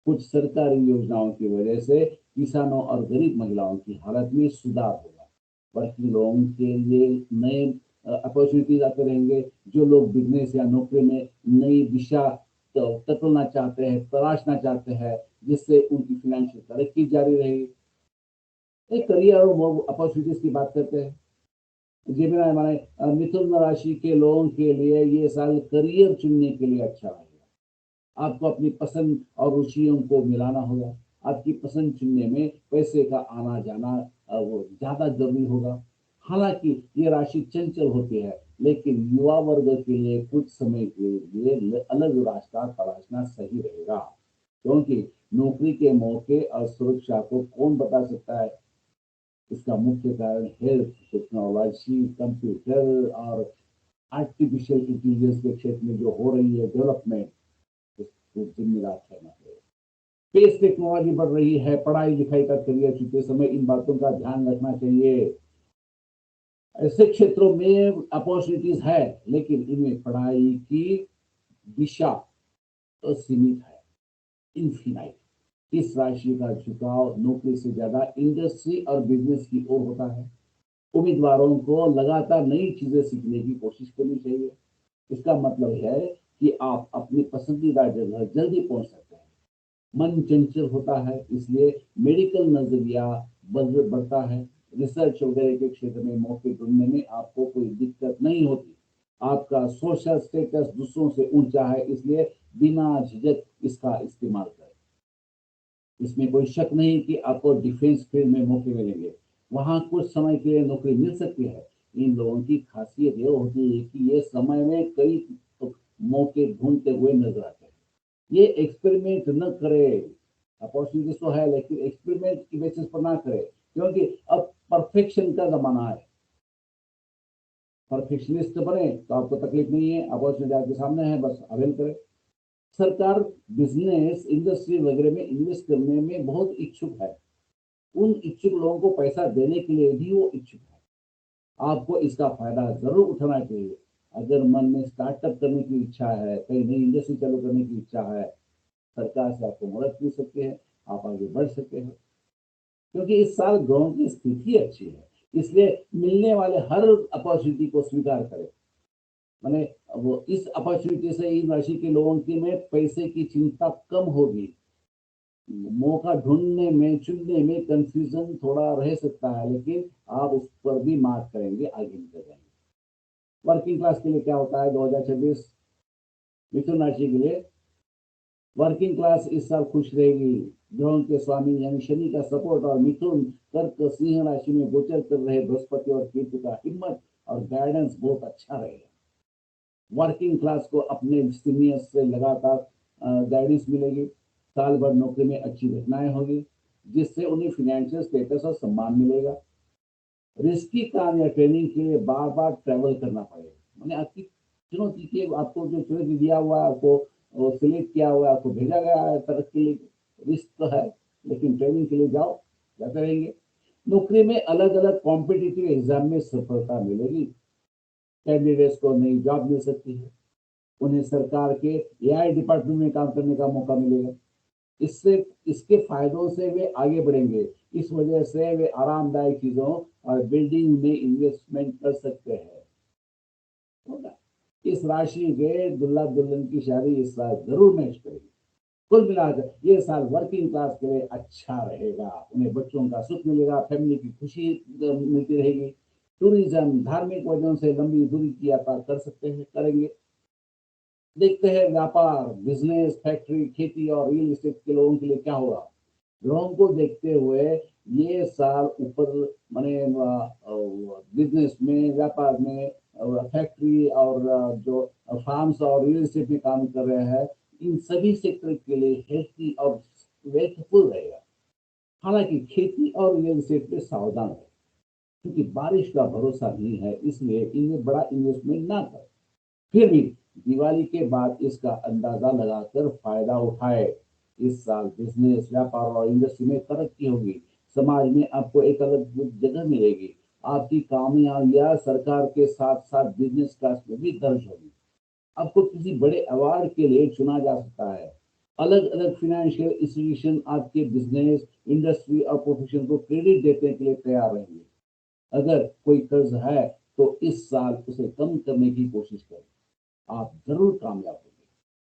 कुछ सरकारी योजनाओं की वजह से किसानों और गरीब महिलाओं की हालत में सुधार होगा। वर्किंग लोगों के लिए नए अपॉर्चुनिटीज आते रहेंगे। जो लोग बिजनेस या नौकरी में नई दिशा टटोलना चाहते हैं, तलाशना चाहते हैं, जिससे उनकी फाइनेंशियल तरक्की जारी रहेगी। एक करियर और अपॉर्चुनिटीज की बात करते हैं। जेमिनी माने मिथुन राशि के लोगों के लिए ये साल करियर चुनने के लिए अच्छा रहेगा। आपको अपनी पसंद और रुचियों को मिलाना होगा। आपकी पसंद चुनने में पैसे का आना जाना वो ज्यादा जरूरी होगा। हालांकि ये राशि चंचल होती है, लेकिन युवा वर्ग के लिए कुछ समय के लिए अलग रास्ता तलाशना सही रहेगा। क्योंकि नौकरी के मौके और सुरक्षा को कौन बता सकता है। इसका मुख्य कारण हेल्थ, टेक्नोलॉजी, कंप्यूटर और आर्टिफिशियल इंटेलिजेंस के क्षेत्र में जो हो रही है डेवलपमेंट, उसको जिम्मेदार ठहरना पड़ेगा। स्पेस टेक्नोलॉजी बढ़ रही है, पढ़ाई लिखाई का करियर चुनते समय इन बातों का ध्यान रखना चाहिए। ऐसे क्षेत्रों में अपॉर्चुनिटीज है, लेकिन इनमें पढ़ाई की दिशा असीमित है, इनफिनाइट। इस राशि का झुकाव नौकरी से ज्यादा इंडस्ट्री और बिजनेस की ओर होता है। उम्मीदवारों को लगातार नई चीजें सीखने की कोशिश करनी चाहिए। इसका मतलब है कि आप अपनी पसंदीदा जगह जल्दी पहुंच सकते हैं। मन चंचल होता है, इसलिए मेडिकल नजरिया बढ़ता है। रिसर्च वगैरह के क्षेत्र में मौके ढूंढने में आपको कोई दिक्कत नहीं होती। आपका सोशल स्टेटस दूसरों से ऊंचा है, इसलिए बिना झिझक इसका इस्तेमाल करें। इसमें कोई शक नहीं कि आपको डिफेंस फील्ड में मौके मिलेंगे, वहां कुछ समय के लिए नौकरी मिल सकती है। इन लोगों की खासियत ये होती है कि ये समय में कई तो मौके ढूंढते हुए नजर आते हैं। ये एक्सपेरिमेंट न करे, अपॉर्चुनिटीज तो है लेकिन एक्सपेरिमेंट की बेसिस पर ना करे, क्योंकि अब परफेक्शन का जमाना है। परफेक्शनिस्ट बने तो आपको तकलीफ नहीं है, अपॉर्चुनिटी आपके सामने है, बस अवेल करें। सरकार बिजनेस इंडस्ट्री वगैरह में इन्वेस्ट करने में बहुत इच्छुक है। उन इच्छुक लोगों को पैसा देने के लिए भी वो इच्छुक है। आपको इसका फायदा जरूर उठाना चाहिए। अगर मन में स्टार्टअप करने की इच्छा है, कहीं नई इंडस्ट्री चालू करने की इच्छा है, सरकार से आपको मदद मिल सकती है, आप आगे बढ़ सकते हैं। क्योंकि इस साल गांव की स्थिति अच्छी है, इसलिए मिलने वाले हर अपॉर्चुनिटी को स्वीकार करें। मैंने वो इस अपॉर्चुनिटी से इन राशि के लोगों की में पैसे की चिंता कम होगी। मौका ढूंढने में चुनने में कंफ्यूजन थोड़ा रह सकता है, लेकिन आप उस पर भी मात करेंगे, आगे निकल जाएंगे। वर्किंग क्लास के लिए क्या होता है 2026 मिथुन राशि के लिए? वर्किंग क्लास इस साल खुश रहेगी। ग्रहों के स्वामी यानी शनि का सपोर्ट और मिथुन कर्क सिंह राशि में गोचर कर रहे बृहस्पति और केतु का हिम्मत और गाइडेंस बहुत अच्छा रहेगा। वर्किंग क्लास को अपने सीनियर से लगातार गाइडेंस मिलेगी। साल भर नौकरी में अच्छी घटनाएं होगी, जिससे उन्हें फाइनेंशियल स्टेटस और सम्मान मिलेगा। रिस्की काम या ट्रेनिंग के लिए बार बार ट्रैवल करना पड़ेगा। मैंने आपकी चुनौती की, आपको जो चुनौती दिया हुआ है, आपको सिलेक्ट किया हुआ है, आपको भेजा गया है तरक्की के लिए, रिस्क तो है, लेकिन ट्रेनिंग के लिए जाओ, जाते रहेंगे। नौकरी में अलग अलग कॉम्पिटिटिव एग्जाम में सफलता मिलेगी। कैंडिडेट्स को नई जॉब मिल सकती है। उन्हें सरकार के एआई डिपार्टमेंट में काम करने का मौका मिलेगा। इससे इसके फायदों से वे आगे बढ़ेंगे। इस वजह से वे आरामदायक चीजों और बिल्डिंग में इन्वेस्टमेंट कर सकते हैं। होगा। इस राशि के दुल्हा दुल्हन की शादी इस साल जरूर मैच करेगी। कुल मिलाकर ये साल वर्किंग क्लास के लिए अच्छा रहेगा। उन्हें बच्चों का सुख मिलेगा, फैमिली की खुशी मिलती रहेगी। टूरिज्म, धार्मिक वजहों से लंबी दूरी की यात्रा कर सकते हैं, करेंगे। देखते हैं व्यापार, बिजनेस, फैक्ट्री, खेती और रियल एस्टेट के लोगों के लिए क्या होगा। ग्रहों को देखते हुए ये साल ऊपर माने बिजनेस में, व्यापार में, फैक्ट्री और जो फार्म्स और रियल एस्टेट में काम कर रहे हैं, इन सभी सेक्टर के लिए हेल्थी और वेल्थफुल रहेगा। हालांकि खेती और रियल एस्टेट में सावधान है, क्योंकि बारिश का भरोसा नहीं है, इसलिए इनमें बड़ा इन्वेस्टमेंट ना करें। फिर भी दिवाली के बाद इसका अंदाजा लगाकर फायदा उठाए। इस साल बिजनेस, व्यापार और इंडस्ट्री में तरक्की होगी। समाज में आपको एक अलग जगह मिलेगी। आपकी कामयाबियां सरकार के साथ साथ बिजनेस क्लास में भी दर्ज होगी। आपको किसी बड़े अवार्ड के लिए चुना जा सकता है। अलग अलग फाइनेंशियल इंस्टीट्यूशन आपके बिजनेस, इंडस्ट्री और प्रोफेशन को क्रेडिट देने के लिए तैयार रहेंगे। अगर कोई कर्ज है तो इस साल उसे कम करने की कोशिश करें, आप जरूर कामयाब होंगे।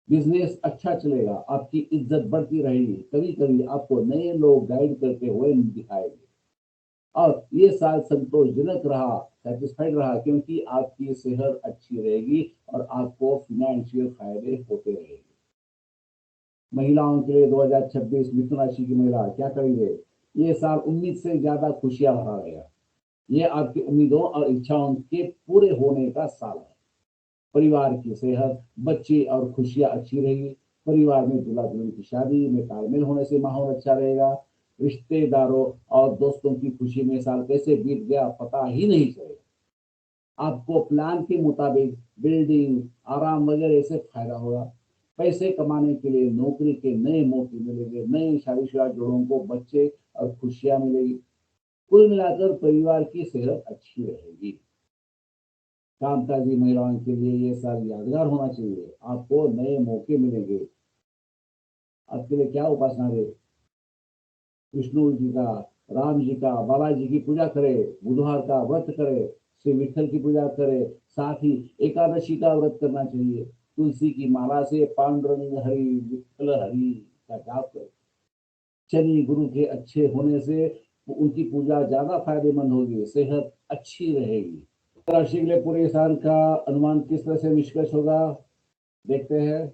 बिजनेस अच्छा चलेगा, आपकी इज्जत बढ़ती रहेगी। कभी कभी आपको नए लोग गाइड करते हुए दिखाएंगे। और ये साल संतोषजनक रहा, सेटिस्फाइड रहा, क्योंकि आपकी सेहत अच्छी रहेगी और आपको फाइनेंशियल फायदे होते रहेंगे। महिलाओं के लिए 2026 मिथुन राशि की महिला क्या करेंगे? ये साल उम्मीद से ज्यादा खुशियां भरा रहेगा। ये आपकी उम्मीदों और इच्छाओं के पूरे होने का साल है। परिवार की सेहत, बच्चे और खुशियां अच्छी रहेगी। परिवार में दूल्हा दुल्हन की शादी में तालमेल होने से माहौल अच्छा रहेगा। रिश्तेदारों और दोस्तों की खुशी में साल कैसे बीत गया पता ही नहीं चलेगा। आपको प्लान के मुताबिक बिल्डिंग, आराम वगैरह से फायदा होगा। पैसे कमाने के लिए नौकरी के नए मौके मिलेंगे। नए शादीशुदा जोड़ों को बच्चे और खुशियां मिलेगी। कुल मिलाकर परिवार की सेहत अच्छी रहेगी। कामकाजी महिलाओं के लिए ये साल यादगार होना चाहिए। आपको नए मौके मिलेंगे। आपके लिए क्या उपासना है? विष्णु जी का, राम जी का, बालाजी की पूजा करे, बुधवार का व्रत करे, श्री विठल की पूजा करे। साथ ही एकादशी का व्रत करना चाहिए। तुलसी की माला से पांडुरंग हरि विठल हरि का जाप करे। शनि गुरु के अच्छे होने से उनकी पूजा ज्यादा फायदेमंद होगी, सेहत अच्छी रहेगी। राशि के लिए पूरे साल का अनुमान किस तरह से निष्कर्ष होगा, देखते हैं।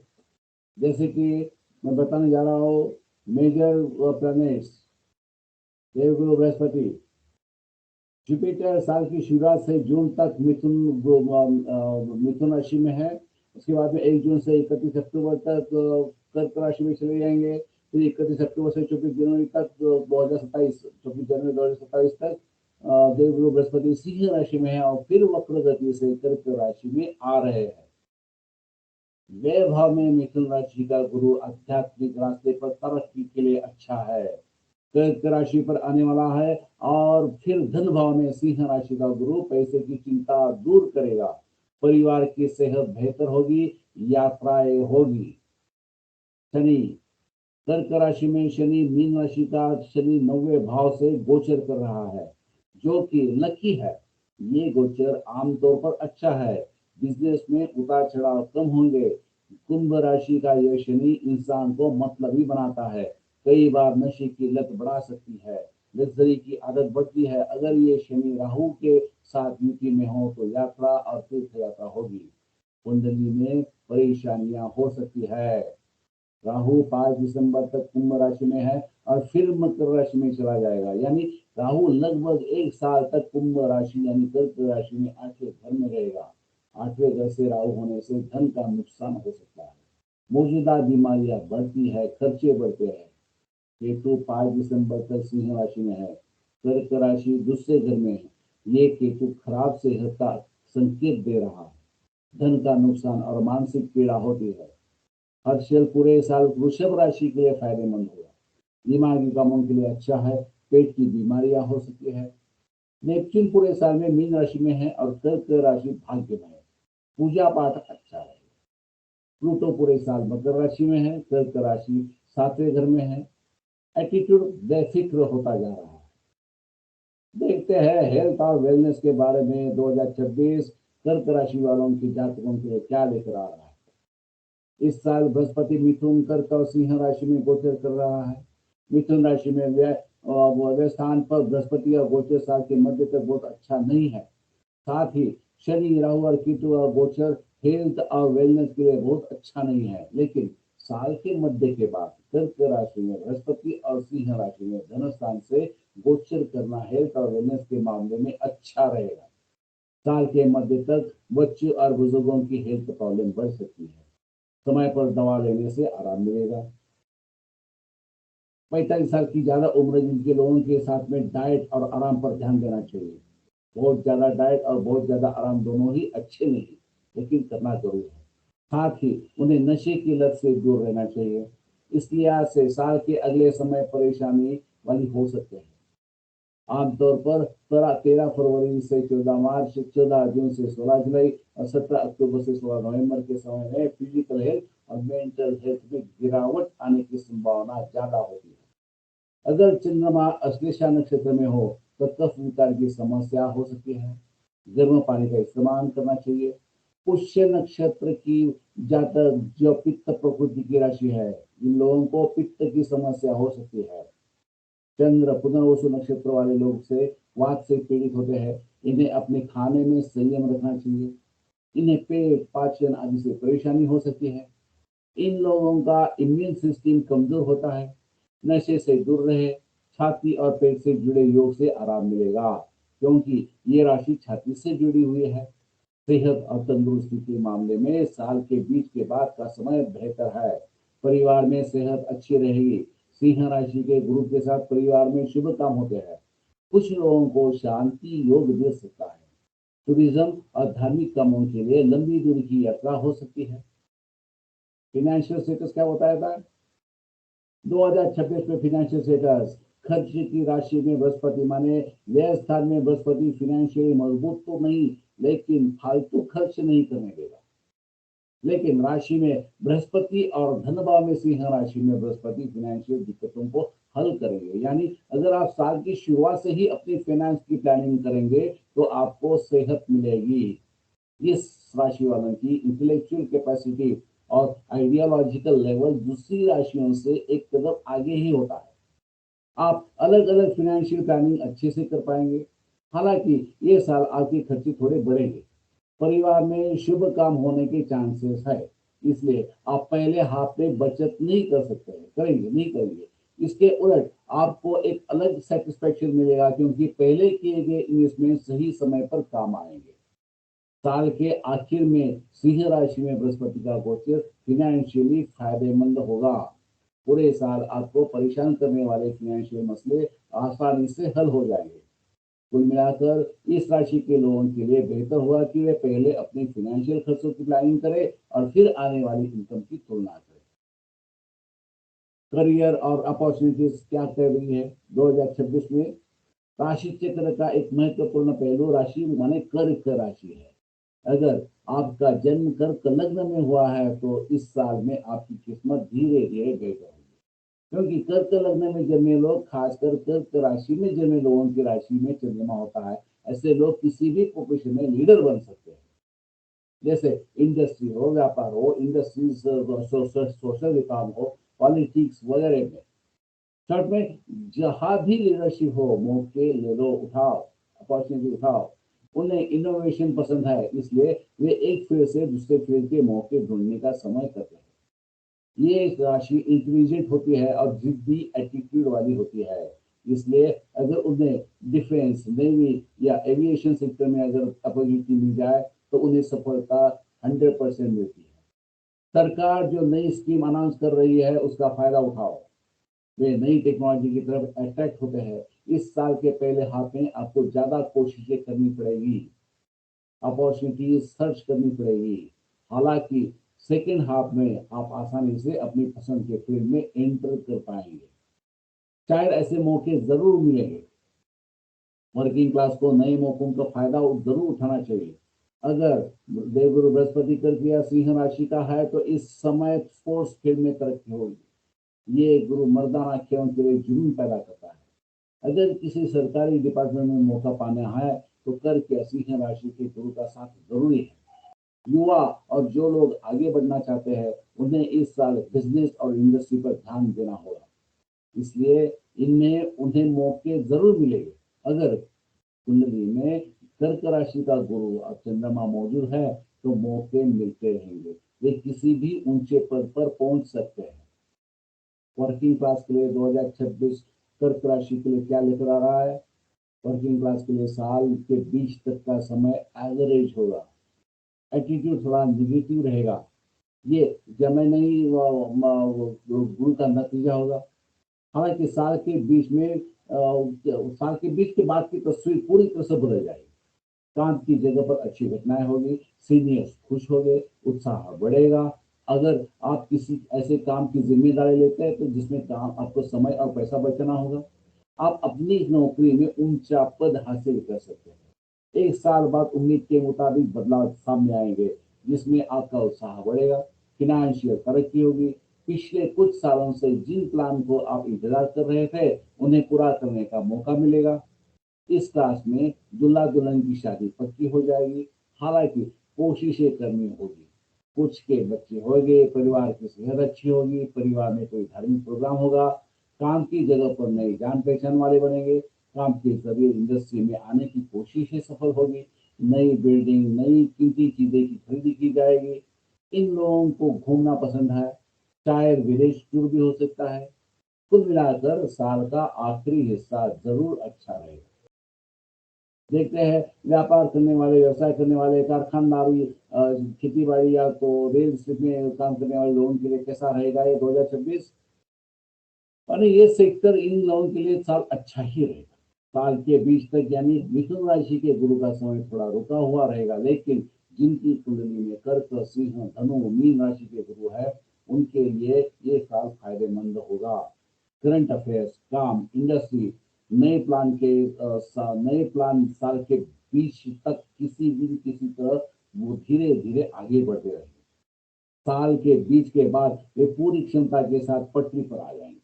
जैसे कि मैं बताने जा रहा हूँ, मेजर प्लैनेट्स देवगुरु बृहस्पति, जुपिटर साल की शुरुआत से जून तक मिथुन राशि में है। उसके बाद में 1 जून से 31 अक्टूबर तक कर्क राशि में चले जाएंगे। फिर 31 अक्टूबर से 24 जनवरी तक 2027, 24 जनवरी 2027 तक देवगुरु बृहस्पति सिंह राशि में है और फिर वक्र गति से कर्क राशि में आ रहे हैं। व्यय भाव में मिथुन राशि का गुरु आध्यात्मिक रास्ते पर तरक्की के लिए अच्छा है, कर्क राशि पर आने वाला है। और फिर धन भाव में सिंह राशि का गुरु पैसे की चिंता दूर करेगा, परिवार की सेहत बेहतर होगी, यात्राएं होगी। शनि, कर्क राशि में शनि, मीन राशि का शनि 9वें भाव से गोचर कर रहा है, जो कि लकी है। ये गोचर आमतौर पर अच्छा है, बिजनेस में उतार चढ़ाव कम होंगे। कुंभ राशि का यह शनि इंसान को मतलबी बनाता है, कई बार नशे की लत बढ़ा सकती है, लग्जरी की आदत बढ़ती है। अगर ये शनि राहु के साथ युति में हो तो यात्रा और तीर्थ यात्रा होगी। कुंडली में परेशानियां हो सकती है। राहु 5 दिसंबर तक कुंभ राशि में है और फिर मकर राशि में चला जाएगा, यानी राहु लगभग 1 साल तक कुंभ राशि यानी कर्क राशि में 8वें घर में रहेगा। 8वें घर से राहु होने से धन का नुकसान हो सकता है, मौजूदा बीमारियां बढ़ती है, खर्चे बढ़ते हैं। केतु 5 दिसंबर तक सिंह राशि में है, कर्क राशि दूसरे घर में है। ये केतु खराब सेहत का संकेत दे रहा है, धन का नुकसान और मानसिक पीड़ा होती है। हर्षल पूरे साल वृषभ राशि के लिए फायदेमंद होगा, दिमागी कामों के लिए अच्छा है, पेट की बीमारियां हो सकती है। नेपच्यून पूरे साल में मीन राशि में है और कर्क राशि भाग्य में है, पूजा पाठ अच्छा है। प्लूटो पूरे साल मकर राशि में है, कर्क राशि 7वें घर में है। एटीट्यूड बेफिक्र होता जा रहा है। देखते हैं हेल्थ और वेलनेस के बारे में 2026 कर्क राशि वालों की जातकों के लिए क्या लेकर आ रहा है। इस साल बृहस्पति मिथुन, कर्क और सिंह राशि में गोचर कर रहा है। मिथुन राशि में व्यय स्थान पर बृहस्पति और गोचर साल के मध्य तक बहुत अच्छा नहीं है। साथ ही शनि, राहु और केतु और गोचर हेल्थ और वेलनेस के लिए बहुत अच्छा नहीं है। लेकिन साल के मध्य के बाद कर्क राशि में बृहस्पति और सिंह राशि में धन स्थान से गोचर करना हेल्थ और वेलनेस के मामले में अच्छा रहेगा। साल के मध्य तक बच्चों और बुजुर्गों की हेल्थ प्रॉब्लम बढ़ सकती है, समय पर दवा लेने से आराम मिलेगा। 45 साल की ज्यादा उम्र जिनके लोगों के साथ में डाइट और आराम पर ध्यान देना चाहिए। बहुत ज्यादा डाइट और बहुत ज्यादा आराम दोनों ही अच्छे नहीं, लेकिन करना जरूर है। साथ ही उन्हें नशे की लत से दूर रहना चाहिए। इसलिए आज से साल के अगले समय परेशानी वाली हो सकते हैं। आमतौर पर 13 फरवरी से 14 मार्च, 14 जून से 16 जुलाई और 17 अक्टूबर से 16 नवंबर के समय में फिजिकल हेल्थ और मेंटल हेल्थ में गिरावट आने की संभावना ज्यादा होती है। अगर चंद्रमा अश्लेषा नक्षत्र में हो तो कफ विकार की समस्या हो सकती है, गर्म पानी का इस्तेमाल करना चाहिए। पुष्य नक्षत्र की जातक जो पित्त प्रकृति की राशि है, इन लोगों को पित्त की समस्या हो सकती है। चंद्र पुनर्वसु नक्षत्र वाले लोग से वात से पीड़ित होते हैं, इन्हें अपने खाने में संयम रखना चाहिए। इन्हें पेट, पाचन आदि से परेशानी हो सकती है। इन लोगों का इम्यून सिस्टम कमजोर होता है। नशे से दूर रहे, छाती और पेट से जुड़े योग से आराम मिलेगा, क्योंकि ये राशि छाती से जुड़ी हुई है। सेहत और तंदुरुस्ती के मामले में साल के बीच के बाद का समय बेहतर है, परिवार में सेहत अच्छी रहेगी। सिंह राशि के गुरु के साथ परिवार में शुभ काम होते हैं। कुछ लोगों को शांति योग मिल सकता है। टूरिज्म और धार्मिक कामों के लिए लंबी दूरी की यात्रा हो सकती है। फिनेंशियल स्टेटस क्या बताया था 2026 में? फिनेंशियल स्टेटस, खर्च की राशि में बृहस्पति माने व्यय स्थान में बृहस्पति फिनेंशियली मजबूत तो नहीं, लेकिन फालतू खर्च नहीं करने देगा। लेकिन राशि में बृहस्पति और धन भाव में सिंह राशि में बृहस्पति फाइनेंशियल दिक्कतों को हल करेंगे। यानी अगर आप साल की शुरुआत से ही अपनी फाइनेंस की प्लानिंग करेंगे तो आपको सेहत मिलेगी। इस राशि वालों की इंटेलेक्चुअल कैपेसिटी और आइडियोलॉजिकल लेवल दूसरी राशियों से एक कदम आगे ही होता है। आप अलग अलग फाइनेंशियल प्लानिंग अच्छे से कर पाएंगे। हालांकि ये साल आपके खर्चे थोड़े बढ़ेंगे। परिवार में शुभ काम होने के चांसेस है, इसलिए आप पहले हाथ में बचत नहीं कर सकते हैं, करेंगे नहीं करेंगे। इसके उलट आपको एक अलग सेटिस्फेक्शन मिलेगा, क्योंकि पहले किए गए इन्वेस्टमेंट सही समय पर काम आएंगे। साल के आखिर में सिंह राशि में बृहस्पति का गोचर फिनेंशियली फायदेमंद होगा। पूरे साल आपको परेशान करने वाले फाइनेंशियल मसले आसानी से हल हो जाएंगे। कुल मिलाकर इस राशि के लोगों के लिए बेहतर होगा कि वे पहले अपने फाइनेंशियल खर्चों की प्लानिंग करें और फिर आने वाली इनकम की तुलना करें। करियर और अपॉर्चुनिटीज क्या कर रही है 2026 में? राशि चक्र का एक महत्वपूर्ण पहलू राशि माने कर्क राशि है। अगर आपका जन्म कर्क लग्न में हुआ है तो इस साल में आपकी किस्मत धीरे धीरे बेहतर होगी, क्योंकि कर्क लग्न में जन्मे लोग, खासकर कर्क राशि में जन्मे लोगों की राशि में चंद्रमा होता है, ऐसे लोग किसी भी प्रोफेशन में लीडर बन सकते हैं। जैसे इंडस्ट्री हो, व्यापार हो, इंडस्ट्रीज, सोशल काम हो, पॉलिटिक्स वगैरह में। शॉर्ट में, जहां भी लीडरशिप हो, मौके ले लो, उठाओ, अपॉर्चुनिटी उठाओ। उन्हें इनोवेशन पसंद है, इसलिए वे एक फील्ड से दूसरे फील्ड के मौके ढूंढने का समय करते हैं। ये राशि इंटेलिजेंट होती है और जिद्दी एटीट्यूड वाली होती है, इसलिए अगर उन्हें डिफेंस, नेवी या एविएशन सेक्टर में अगर अपॉर्चुनिटी मिल जाए तो उन्हें सफलता 100% मिलती है। सरकार जो नई स्कीम अनाउंस कर रही है उसका फायदा उठाओ, वे नई टेक्नोलॉजी की तरफ अट्रैक्ट होते हैं। इस साल के पहले हाथ में आपको ज्यादा कोशिशें करनी पड़ेगी, अपॉर्चुनिटी सर्च करनी पड़ेगी। हालांकि सेकेंड हाफ में आप आसानी से अपनी पसंद के फील्ड में एंटर कर पाएंगे। शायद ऐसे मौके जरूर मिलेंगे। वर्किंग क्लास को नए मौकों का फायदा जरूर उठाना चाहिए। अगर देवगुरु बृहस्पति कर दिया सिंह राशि का है तो इस समय स्पोर्ट्स फील्ड में तरक्की होगी। ये गुरु मर्दाना खेलों के लिए जुनून पैदा करता है। अगर किसी सरकारी डिपार्टमेंट में मौका पाना है तो कर के सिंह राशि के गुरु का साथ जरूरी है। युवा और जो लोग आगे बढ़ना चाहते हैं उन्हें इस साल बिजनेस और इंडस्ट्री पर ध्यान देना होगा, इसलिए इनमें उन्हें मौके जरूर मिलेंगे। अगर कुंडली में कर्क राशि का गुरु और चंद्रमा मौजूद है तो मौके मिलते रहेंगे, वे किसी भी ऊंचे पद पर पहुंच सकते हैं। वर्किंग क्लास के लिए 2026 कर्क राशि के लिए क्या लेकर आ रहा है? वर्किंग क्लास के लिए साल के बीच तक का समय एवरेज होगा। एटीट्यूड थोड़ा निगेटिव रहेगा। ये जमेनई गुरु का नतीजा होगा। हालांकि साल के बीच में साल के बीच के बाद की तस्वीर पूरी तरह से बदल जाएगी। काम की जगह पर अच्छी घटनाएं होगी, सीनियर्स खुश होंगे, उत्साह बढ़ेगा। अगर आप किसी ऐसे काम की जिम्मेदारी लेते हैं तो जिसमें काम आपको समय और पैसा बचाना होगा, आप अपनी नौकरी में ऊंचा पद हासिल कर सकते हैं। एक साल बाद उम्मीद के मुताबिक बदलाव सामने आएंगे, जिसमें आपका उत्साह बढ़ेगा, फिनेंशियल तरक्की होगी। पिछले कुछ सालों से जिन प्लान को आप इंतजार कर रहे थे उन्हें पूरा करने का मौका मिलेगा। इस क्लास में दूल्हा दुल्हन की शादी पक्की हो जाएगी। हालांकि कोशिशें करनी होगी। कुछ के बच्चे होंगे, परिवार की सेहत अच्छी होगी, परिवार में कोई धार्मिक प्रोग्राम होगा, काम की जगह पर नए जान पहचान वाले बनेंगे, काम के जरिए इंडस्ट्री में आने की कोशिशें सफल होगी, नई बिल्डिंग, नई कीमती चीजें की खरीदी की जाएगी। इन लोगों को घूमना पसंद है, शायद विदेश टूर भी हो सकता है। कुल मिलाकर साल का आखिरी हिस्सा जरूर अच्छा रहेगा। देखते हैं व्यापार करने वाले, व्यवसाय करने वाले, कारखानदारी, खेती बाड़ी या तो रेल स्टेट में काम करने वाले लोगों के लिए कैसा रहेगा ये 2026। और ये सेक्टर इन लोगों के लिए साल अच्छा ही रहेगा। साल के बीच तक यानी मिथुन राशि के गुरु का समय थोड़ा रुका हुआ रहेगा, लेकिन जिनकी कुंडली में कर्क, सिंह, धनु, मीन राशि के गुरु है उनके लिए ये साल फायदेमंद होगा। करंट अफेयर्स, काम, इंडस्ट्री, नए प्लान साल के बीच तक किसी भी किसी तरह वो धीरे धीरे आगे बढ़ते रहेंगे। साल के बीच के बाद वे पूरी क्षमता के साथ पटरी पर आ जाएंगे।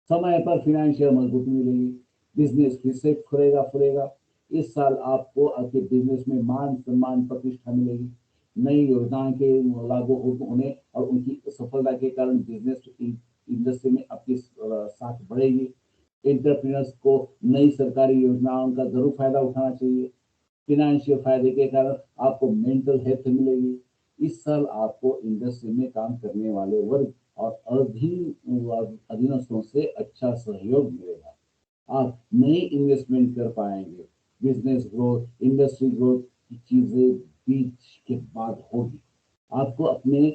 समय पर फिनेंशियल मजबूती मिलेगी, बिजनेस फिर से खुलेगा फुलेगा। इस साल आपको आपके बिजनेस में मान सम्मान प्रतिष्ठा मिलेगी। नई योजनाएं के लागू होने और उनकी सफलता के कारण बिजनेस इंडस्ट्री में आपकी साथ बढ़ेगी। एंटरप्रेन्योर्स को नई सरकारी योजनाओं का जरूर फायदा उठाना चाहिए। फिनेंशियल फायदे के कारण आपको मेंटल हेल्थ मिलेगी। इस साल आपको इंडस्ट्री में काम करने वाले वर्ग और अधीनस्थों से अच्छा सहयोग मिलेगा। आप नई इन्वेस्टमेंट कर पाएंगे। बिजनेस ग्रोथ, इंडस्ट्री ग्रोथ की चीजें बीच के बाद होगी। आपको अपने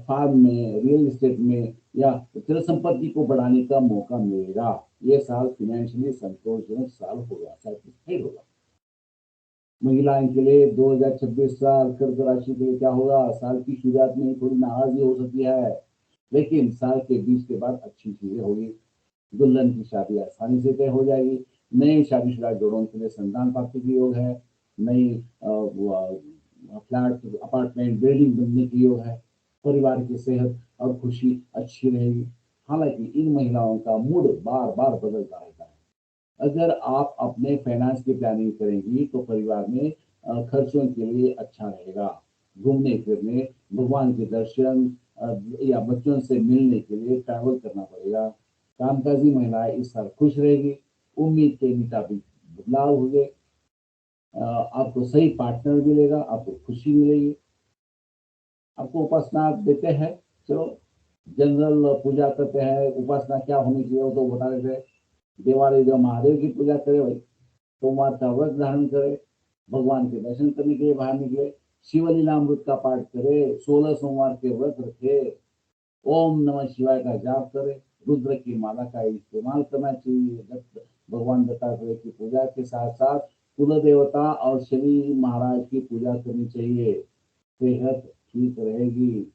फार्म में, रियल एस्टेट में या चल संपत्ति को बढ़ाने का मौका मिलेगा। ये साल फाइनेंशियली संतोषजनक साल होगा, सेटिस्फाइड होगा। महिलाओं के लिए 2026 साल कर्क राशि के लिए क्या होगा? साल की शुरुआत में थोड़ी नाराजगी हो सकती है, लेकिन साल के बीच के बाद अच्छी चीजें होगी। दुल्हन की शादी आसानी से तय हो जाएगी। नए शादीशुदा जोड़ों के लिए संतान प्राप्ति के योग है। नई फ्लैट, अपार्टमेंट, बिल्डिंग बनने की योग है। परिवार की सेहत और खुशी अच्छी रहेगी। हालांकि इन महिलाओं का मूड बार बार बदलता रहता है। अगर आप अपने फाइनेंस की प्लानिंग करेंगी तो परिवार में खर्चों के लिए अच्छा रहेगा। घूमने फिरने, भगवान के दर्शन या बच्चों से मिलने के लिए ट्रैवल करना पड़ेगा। कामकाजी महिलाएं इस साल खुश रहेगी। उम्मीद के मुताबिक बदलाव होंगे। आपको सही पार्टनर मिलेगा, आपको खुशी मिलेगी। आपको उपासना देते हैं, चलो जनरल पूजा करते हैं, उपासना क्या होनी चाहिए वो तो बता देते हैं। दिवाली जो महादेव की पूजा करे भाई, सोमवार का व्रत धारण करे, भगवान के दर्शन करने के लिए बाहर निकले, शिवलीलामृत का पाठ करे, 16 सोमवार के व्रत रखे, ओम नमः शिवाय का जाप करे, रुद्र की माला का इस्तेमाल करना चाहिए। भगवान दत्तात्रेय की पूजा के साथ साथ कुल देवता और शनि महाराज की पूजा करनी चाहिए। सेहत ठीक रहेगी।